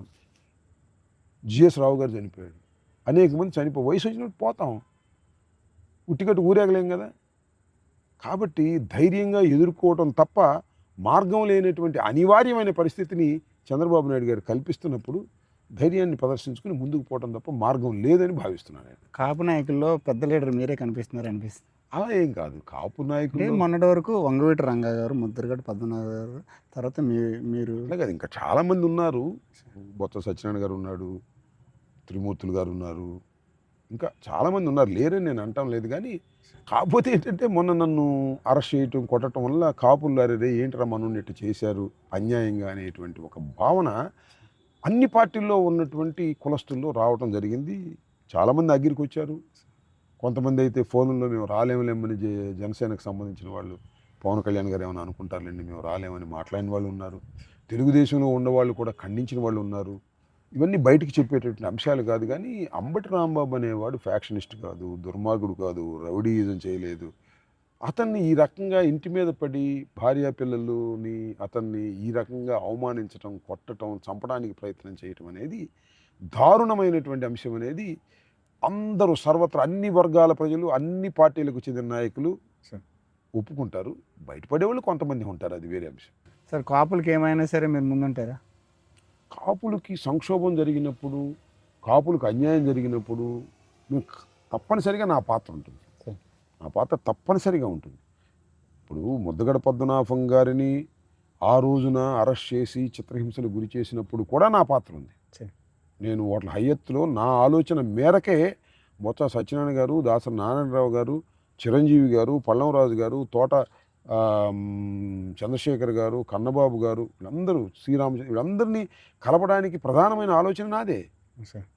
జిఎస్ రావు గారు చనిపోయాడు, అనేక మంది వయసు వచ్చినప్పుడు పోతాం, ఉట్టికట్టు ఊరేగలేం కదా. కాబట్టి ధైర్యంగా ఎదుర్కోవటం తప్ప మార్గం లేనటువంటి అనివార్యమైన పరిస్థితిని చంద్రబాబు నాయుడు గారు కల్పిస్తున్నప్పుడు ధైర్యాన్ని ప్రదర్శించుకుని ముందుకు పోవటం తప్ప మార్గం లేదని భావిస్తున్నాను నేను. కాపు నాయకుల్లో పెద్ద లీడర్ మీరే కనిపిస్తున్నారు అనిపిస్తుంది. అలా ఏం కాదు, కాపు అంటే నాయకులు మొన్నటి వరకు వంగవీటి రంగా గారు, ముద్రగడ పద్మనాభ గారు, తర్వాత మీరు అలాగే ఇంకా చాలామంది ఉన్నారు. బొత్స సత్యనారాయణ గారు ఉన్నాడు, త్రిమూర్తులు గారు ఉన్నారు, ఇంకా చాలామంది ఉన్నారు, లేరని నేను అంటాం లేదు. కానీ కాకపోతే ఏంటంటే మొన్న నన్ను అరెస్ట్ చేయటం, కొట్టడం వల్ల కాపులు అరే ఏంట్రా మనల్ని ఇట్లా చేశారు అన్యాయంగా అనేటువంటి ఒక భావన అన్ని పార్టీల్లో ఉన్నటువంటి కులస్తుల్లో రావటం జరిగింది. చాలామంది అగ్గిరికి వచ్చారు. కొంతమంది అయితే ఫోన్లో మేము రాలేమని జనసేనకు సంబంధించిన వాళ్ళు, పవన్ కళ్యాణ్ గారు ఏమైనా అనుకుంటారులేండి మేము రాలేమని మాట్లాడిన వాళ్ళు ఉన్నారు. తెలుగుదేశంలో ఉన్నవాళ్ళు కూడా ఖండించిన వాళ్ళు ఉన్నారు. ఇవన్నీ బయటికి చెప్పేటటువంటి అంశాలు కాదు. కానీ అంబటి రాంబాబు అనేవాడు ఫ్యాక్షనిస్ట్ కాదు, దుర్మార్గుడు కాదు, రౌడీయిజం చేయలేదు. అతన్ని ఈ రకంగా ఇంటి మీద పడి భార్యా పిల్లలని అతన్ని ఈ రకంగా అవమానించటం, కొట్టడం, చంపడానికి ప్రయత్నం చేయటం అనేది దారుణమైనటువంటి అంశం అనేది అందరూ సర్వత్రా అన్ని వర్గాల ప్రజలు, అన్ని పార్టీలకు చెందిన నాయకులు ఒప్పుకుంటారు. బయటపడేవాళ్ళు కొంతమంది ఉంటారు, అది వేరే అంశం. సార్ కాపులకి ఏమైనా సరే మీరు ముందుంటారా? కాపులకి సంక్షోభం జరిగినప్పుడు, కాపులకు అన్యాయం జరిగినప్పుడు తప్పనిసరిగా నా పాత్ర ఉంటుంది. నా పాత్ర తప్పనిసరిగా ఉంటుంది. ఇప్పుడు ముద్దగడ పద్మనాభం గారిని ఆ రోజున అరెస్ట్ చేసి చిత్రహింసలు గురి చేసినప్పుడు కూడా నా పాత్ర ఉంది. నేను వాటి హయ్యత్తులో నా ఆలోచన మేరకే బొత్స సత్యనారాయణ గారు, దాసరి నారాయణరావు గారు, చిరంజీవి గారు, పల్లంరాజు గారు, తోట చంద్రశేఖర్ గారు, కన్నబాబు గారు, వీళ్ళందరూ శ్రీరామచంద్ర, వీళ్ళందరినీ కలపడానికి ప్రధానమైన ఆలోచన నాదే.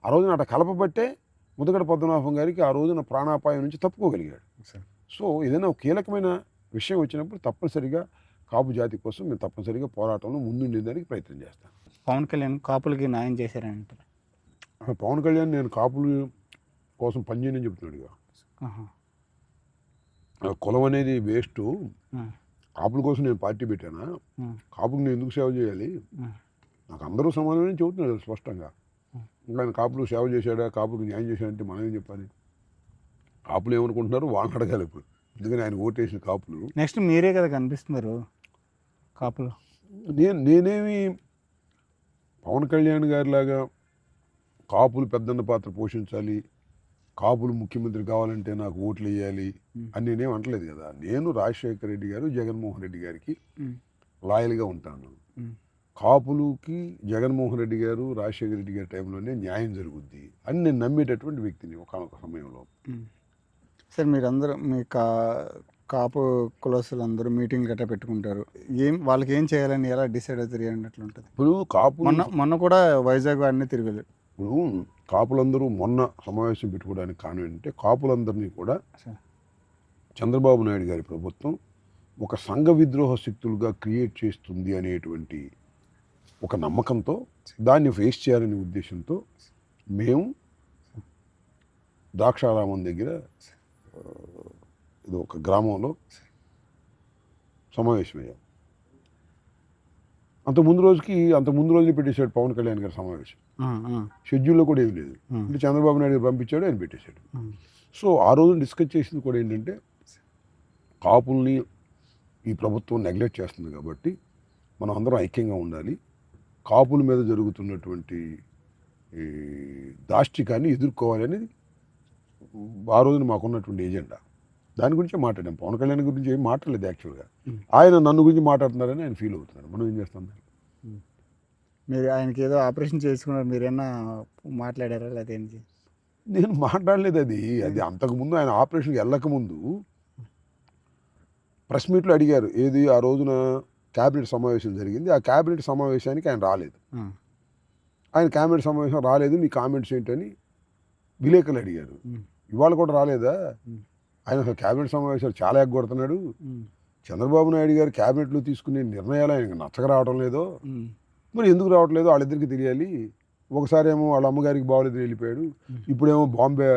ఆ రోజున అట్లా కలపబట్టే ముద్దగడ పద్మనాభం గారికి ఆ రోజున ప్రాణాపాయం నుంచి తప్పుకోగలిగాడు. సో ఏదైనా ఒక కీలకమైన విషయం వచ్చినప్పుడు తప్పనిసరిగా కాపు జాతి కోసం మేము తప్పనిసరిగా పోరాటంలో ముందుండేదానికి ప్రయత్నం చేస్తాను. పవన్ కళ్యాణ్ కాపులకి న్యాయం చేశారని అంటారు. పవన్ కళ్యాణ్ నేను కాపుల కోసం పనిచేయని చెప్తున్నాడు. కులం అనేది వేస్ట్, కాపుల కోసం నేను పార్టీ పెట్టానా, కాపులకు నేను ఎందుకు సేవ చేయాలి, నాకు అందరూ సమానమని చెబుతున్నాడు స్పష్టంగా. ఇంకా ఆయన కాపులకు సేవ చేశాడా, కాపులకు న్యాయం చేశాడంటే మనం ఏం చెప్పాలి? కాపులు ఏమనుకుంటున్నారు వాళ్ళని అడగాలి. ఇప్పుడు ఎందుకని ఆయన ఓటేసిన కాపులు నెక్స్ట్ మీరే కదా కనిపిస్తున్నారు కాపులు. నేనేమి పవన్ కళ్యాణ్ గారిలాగా కాపులు పెద్దన్న పాత్ర పోషించాలి, కాపులు ముఖ్యమంత్రి కావాలంటే నాకు ఓట్లు వేయాలి అని నేనేం అంటలేదు కదా. నేను రాజశేఖర రెడ్డి గారు, జగన్మోహన్ రెడ్డి గారికి లాయల్గా ఉంటాను. కాపులకి జగన్మోహన్ రెడ్డి గారు, రాజశేఖర రెడ్డి గారి టైంలోనే న్యాయం జరుగుద్ది అని నేను నమ్మేటటువంటి వ్యక్తిని ఒకనొక సమయంలో. సార్ మీరందరూ మీ కాపు కులస్తులు అందరూ మీటింగ్ గట్రా పెట్టుకుంటారు, వాళ్ళకి ఏం చేయాలని ఎలా డిసైడ్ అవుతారు అన్నట్లు ఉంటుంది. ఇప్పుడు కాపు మొన్న కూడా వైజాగ్ అన్నీ తిరిగి, ఇప్పుడు కాపులందరూ మొన్న సమావేశం పెట్టుకోవడానికి కారణం ఏంటంటే కాపులందరినీ కూడా చంద్రబాబు నాయుడు గారి ప్రభుత్వం ఒక సంఘ విద్రోహ శక్తులుగా క్రియేట్ చేస్తుంది అనేటువంటి ఒక నమ్మకంతో, దాన్ని ఫేస్ చేయాలనే ఉద్దేశంతో మేము ద్రాక్షారామం దగ్గర ఇది ఒక గ్రామంలో సమావేశమయ్యాం. అంత ముందు రోజునే పెట్టేశాడు పవన్ కళ్యాణ్ గారి సమావేశం. షెడ్యూల్లో కూడా ఏం లేదు, అంటే చంద్రబాబు నాయుడు గారు పంపించాడు, ఆయన పెట్టేశాడు. సో ఆ రోజు డిస్కస్ చేసింది కూడా ఏంటంటే కాపుల్ని ఈ ప్రభుత్వం నెగ్లెక్ట్ చేస్తుంది కాబట్టి మనం అందరం ఐక్యంగా ఉండాలి, కాపుల మీద జరుగుతున్నటువంటి ఈ దాష్టికాన్ని ఎదుర్కోవాలి అనేది ఆ రోజున మాకున్నటువంటి ఎజెండా. దాని గురించే మాట్లాడాం. పవన్ కళ్యాణ్ గురించి ఏం మాట్లాడలేదు యాక్చువల్గా. ఆయన నన్ను గురించి మాట్లాడుతున్నారని ఆయన ఫీల్ అవుతున్నారు. మనం ఏం చేస్తాం? మీరు ఆయనకి ఏదో ఆపరేషన్ చేసుకున్నారు, మీరేమన్నా మాట్లాడారా? లేదా నేను మాట్లాడలేదు. అది అంతకుముందు ఆయన ఆపరేషన్కి వెళ్ళకముందు ప్రెస్ మీట్లో అడిగారు, ఏది ఆ రోజున క్యాబినెట్ సమావేశం జరిగింది, ఆ క్యాబినెట్ సమావేశానికి ఆయన రాలేదు. ఆయన క్యాబినెట్ సమావేశం రాలేదు, మీ కామెంట్స్ ఏంటని విలేకరులు అడిగారు. ఇవాళ కూడా రాలేదా? ఉమ్. ఆయన అసలు క్యాబినెట్ సమావేశాలు చాలా ఎగ్గొడుతున్నాడు. ఉమ్. చంద్రబాబు నాయుడు గారు క్యాబినెట్లో తీసుకునే నిర్ణయాలు ఆయనకు నచ్చక రావడం లేదో, ఉమ్. మరి ఎందుకు రావట్లేదో వాళ్ళిద్దరికి తెలియాలి. ఒకసారి ఏమో వాళ్ళ అమ్మగారికి బాగోలేదు వెళ్ళిపోయాడు, ఇప్పుడేమో బాంబే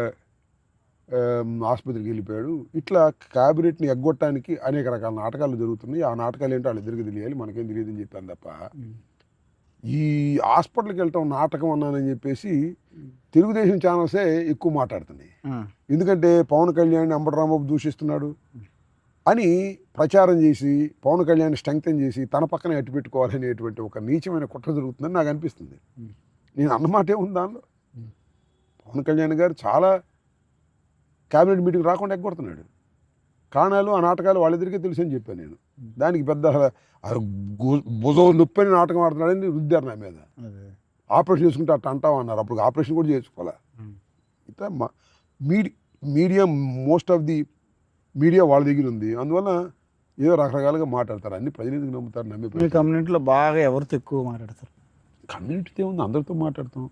ఆసుపత్రికి వెళ్ళిపోయాడు. ఇట్లా క్యాబినెట్ని ఎగ్గొట్టడానికి అనేక రకాల నాటకాలు జరుగుతున్నాయి. ఆ నాటకాలు ఏంటో వాళ్ళిద్దరికి తెలియాలి, మనకేం తెలియదు అని చెప్పాను తప్ప ఈ హాస్పిటల్కి వెళ్ళటం నాటకం అన్నానని చెప్పేసి తెలుగుదేశం ఛానల్సే ఎక్కువ మాట్లాడుతున్నాయి. ఎందుకంటే పవన్ కళ్యాణ్ అంబటి రాంబాబు దూషిస్తున్నాడు అని ప్రచారం చేసి పవన్ కళ్యాణ్ స్ట్రెంగ్తన్ చేసి తన పక్కనే అట్టు పెట్టుకోవాలనేటువంటి ఒక నీచమైన కుట్ర జరుగుతుందని నాకు అనిపిస్తుంది. నేను అన్నమాటే ఉంది దానిలో. పవన్ కళ్యాణ్ గారు చాలా క్యాబినెట్ మీటింగ్ రాకుండా ఎగ్గొడుతున్నాడు. కారణాలు ఆ నాటకాలు వాళ్ళిద్దరికీ తెలుసు అని చెప్పాను నేను. దానికి పెద్ద భుజం నొప్పి అని నాటకం ఆడుతున్నాడని రుద్దారు నా మీద. ఆపరేషన్ చేసుకుంటే అట్లా అంటావు అన్నారు. అప్పుడు ఆపరేషన్ కూడా చేసుకోవాలా. ఇట్లా media most of the media వాళ్ళ దగ్గర ఉంది. అందువల్ల ఏదో రకరకాలుగా మాట్లాడతారు. అన్ని ప్రజలు ఎందుకు నమ్ముతారు? మీ కమ్యూనిటీలో బాగా ఎవరితో ఎక్కువ మాట్లాడతారు? కమ్యూనిటీతో ఉంది, అందరితో మాట్లాడతాం.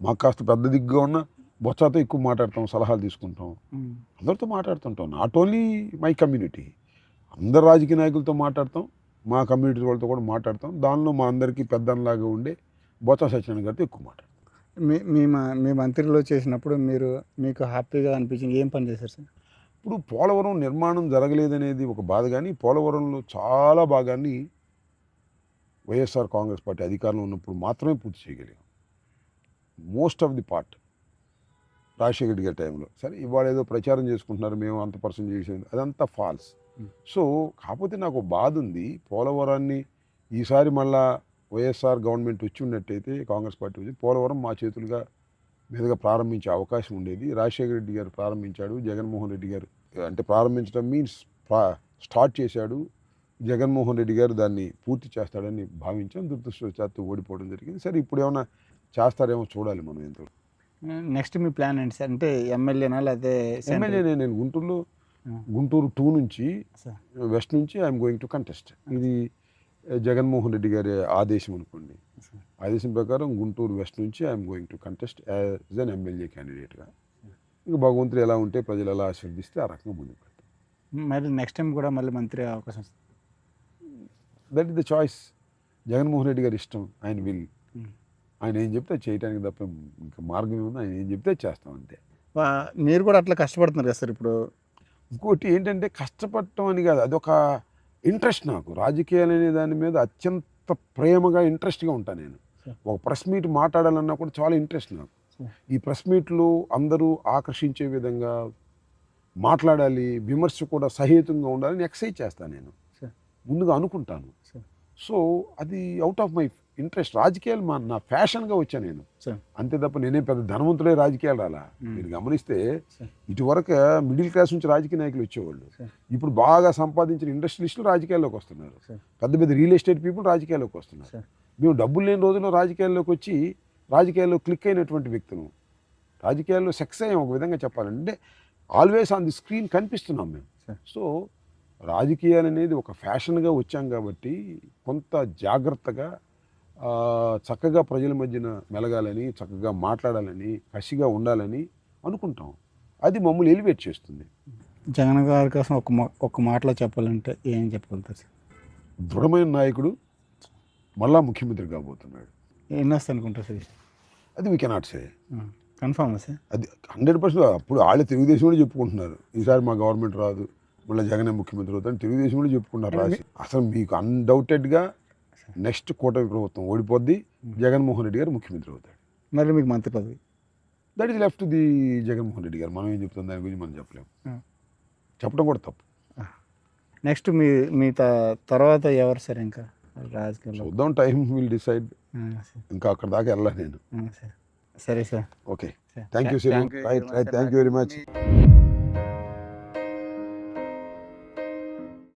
మాకు కాస్త పెద్ద దిగ్గుగా ఉన్న బొత్సాతో ఎక్కువ మాట్లాడతాం, సలహాలు తీసుకుంటాం, అందరితో మాట్లాడుతుంటాం. నాట్ ఓన్లీ మై కమ్యూనిటీ, అందరు రాజకీయ నాయకులతో మాట్లాడతాం, మా కమ్యూనిటీ వాళ్ళతో కూడా మాట్లాడతాం. దానిలో మా అందరికీ పెద్దలాగా ఉండే బొత్స సత్యనారాయణ గారితో ఎక్కువ మాట్లాడతాం. మీ మంత్రిలో చేసినప్పుడు మీకు హ్యాపీగా అనిపించింది ఏం పని చేశారు సార్? ఇప్పుడు పోలవరం నిర్మాణం జరగలేదనేది ఒక బాధ, కానీ పోలవరంలో చాలా భాగాన్ని వైఎస్ఆర్ కాంగ్రెస్ పార్టీ అధికారంలో ఉన్నప్పుడు మాత్రమే పూర్తి చేయగలిగాం. Most of the part Rajasekhara Reddy గారి టైంలో. సరే ఇవాళ ఏదో ప్రచారం చేసుకుంటున్నారు మేము అంత పర్సెంట్ చేసేది, అదంతా ఫాల్స్. సో కాకపోతే నాకు బాధ ఉంది, పోలవరాన్ని ఈసారి మళ్ళా వైఎస్ఆర్ గవర్నమెంట్ వచ్చి ఉన్నట్టయితే, కాంగ్రెస్ పార్టీ వచ్చి పోలవరం మా చేతులుగా మీదుగా ప్రారంభించే అవకాశం ఉండేది. రాజశేఖర రెడ్డి గారు ప్రారంభించాడు, జగన్మోహన్ రెడ్డి గారు అంటే ప్రారంభించడం మీన్స్ స్టార్ట్ చేశాడు, జగన్మోహన్ రెడ్డి గారు దాన్ని పూర్తి చేస్తాడని భావించాం. దురదృష్టవశాత్తు ఓడిపోవడం జరిగింది. సరే ఇప్పుడు ఏమైనా చేస్తారేమో చూడాలి మనం ఎంతో. నెక్స్ట్ మీ ప్లాన్ ఏంటి సార్? అంటే ఎమ్మెల్యేనా లేకపోతే ఎమ్మెల్యేనే. నేను గుంటూరు 2 నుంచి వెస్ట్ నుంచి ఐఎమ్ గోయింగ్ టు కంటెస్ట్. ఇది జగన్మోహన్ రెడ్డి గారి ఆదేశం అనుకోండి. ఆదేశం ప్రకారం గుంటూరు వెస్ట్ నుంచి I'm going to contest as an MLA క్యాండిడేట్గా. ఇంకా భగవంతుడు ఎలా ఉంటే, ప్రజలు ఎలా ఆశీర్దిస్తే ఆ రకంగా ముందుకు పెడతాం. మరి నెక్స్ట్ టైం కూడా మళ్ళీ మంత్రి అవకాశం? That is the choice. Jaganmohan Reddy గారి ఇష్టం, ఆయన విల్. ఆయన ఏం చెప్తే చేయడానికి తప్ప ఇంకా మార్గం ఏముంది? ఆయన ఏం చెప్తే చేస్తాం అంతే. మీరు కూడా అట్లా కష్టపడుతున్నారు కదా సార్ ఇప్పుడు? ఇంకోటి ఏంటంటే కష్టపడటం అని కాదు, అదొక ఇంట్రెస్ట్ నాకు. రాజకీయాలు అనే దాని మీద అత్యంత ప్రేమగా ఇంట్రెస్ట్గా ఉంటాను నేను. ఒక ప్రెస్ మీట్ మాట్లాడాలన్నా కూడా చాలా ఇంట్రెస్ట్ నాకు. ఈ ప్రెస్ మీట్లు అందరూ ఆకర్షించే విధంగా మాట్లాడాలి, విమర్శ కూడా సహేతుకంగా ఉండాలని ఎక్సైజ్ చేస్తాను నేను, ముందుగా అనుకుంటాను. సో అది అవుట్ ఆఫ్ మై ఇంట్రెస్ట్. రాజకీయాలు నా ఫ్యాషన్గా వచ్చాను నేను, అంతే తప్ప నేనే పెద్ద ధనవంతులే రాజకీయాలు రాలా. మీరు గమనిస్తే ఇటువరకు మిడిల్ క్లాస్ నుంచి రాజకీయ నాయకులు వచ్చేవాళ్ళు, ఇప్పుడు బాగా సంపాదించిన ఇండస్ట్రియలిస్టులు రాజకీయాల్లోకి వస్తున్నారు, పెద్ద పెద్ద రియల్ ఎస్టేట్ పీపుల్ రాజకీయాల్లోకి వస్తున్నారు. మేము డబ్బులు లేని రోజుల్లో రాజకీయాల్లోకి వచ్చి రాజకీయాల్లో క్లిక్ అయినటువంటి వ్యక్తులు, రాజకీయాల్లో సక్సెస్ అయ్యాం ఒక విధంగా చెప్పాలంటే. ఆల్వేస్ ఆన్ ది స్క్రీన్ కనిపిస్తున్నాం మేము. సో రాజకీయాలు అనేది ఒక ఫ్యాషన్గా వచ్చాం కాబట్టి కొంత జాగ్రత్తగా చక్కగా ప్రజల మధ్యన మెలగాలని, చక్కగా మాట్లాడాలని, కసిగా ఉండాలని అనుకుంటాం. అది మమ్మల్ని ఎలివేట్ చేస్తుంది. జగన్ గారి కోసం ఒక మాటలో చెప్పాలంటే ఏం చెప్పగలుగుతారు సార్? దృఢమైన నాయకుడు, మళ్ళా ముఖ్యమంత్రి కాబోతున్నాడు. ఎన్ని వస్తాయి అనుకుంటారు సార్? అది we cannot say confirm sir. అది 100%. అప్పుడు వాళ్ళే తెలుగుదేశం కూడా చెప్పుకుంటున్నారు ఈసారి మా గవర్నమెంట్ రాదు, మళ్ళీ జగనే ముఖ్యమంత్రి అవుతాను తెలుగుదేశం కూడా చెప్పుకున్నారు రాసి. అసలు మీకు అన్డౌటెడ్గా నెక్స్ట్ కూటమి ప్రభుత్వం ఓడిపోద్ది, జగన్మోహన్ రెడ్డి గారు ముఖ్యమంత్రి అవుతాడు. మరి మీకు మంత్రి పదవి that is left the Jaganmohan Reddy గారు. మనం ఏం చెప్తాం దాని గురించి మనం చెప్పలేము, చెప్పడం కూడా తప్పు. నెక్స్ట్ మీ తర్వాత ఎవరు సార్? ఇంకా రాజకీయాల్లో చూద్దాం, టైం విల్ డిసైడ్. ఇంకా అక్కడ దాకా వెళ్ళా నేను. సరే sir. Okay, thank you very much.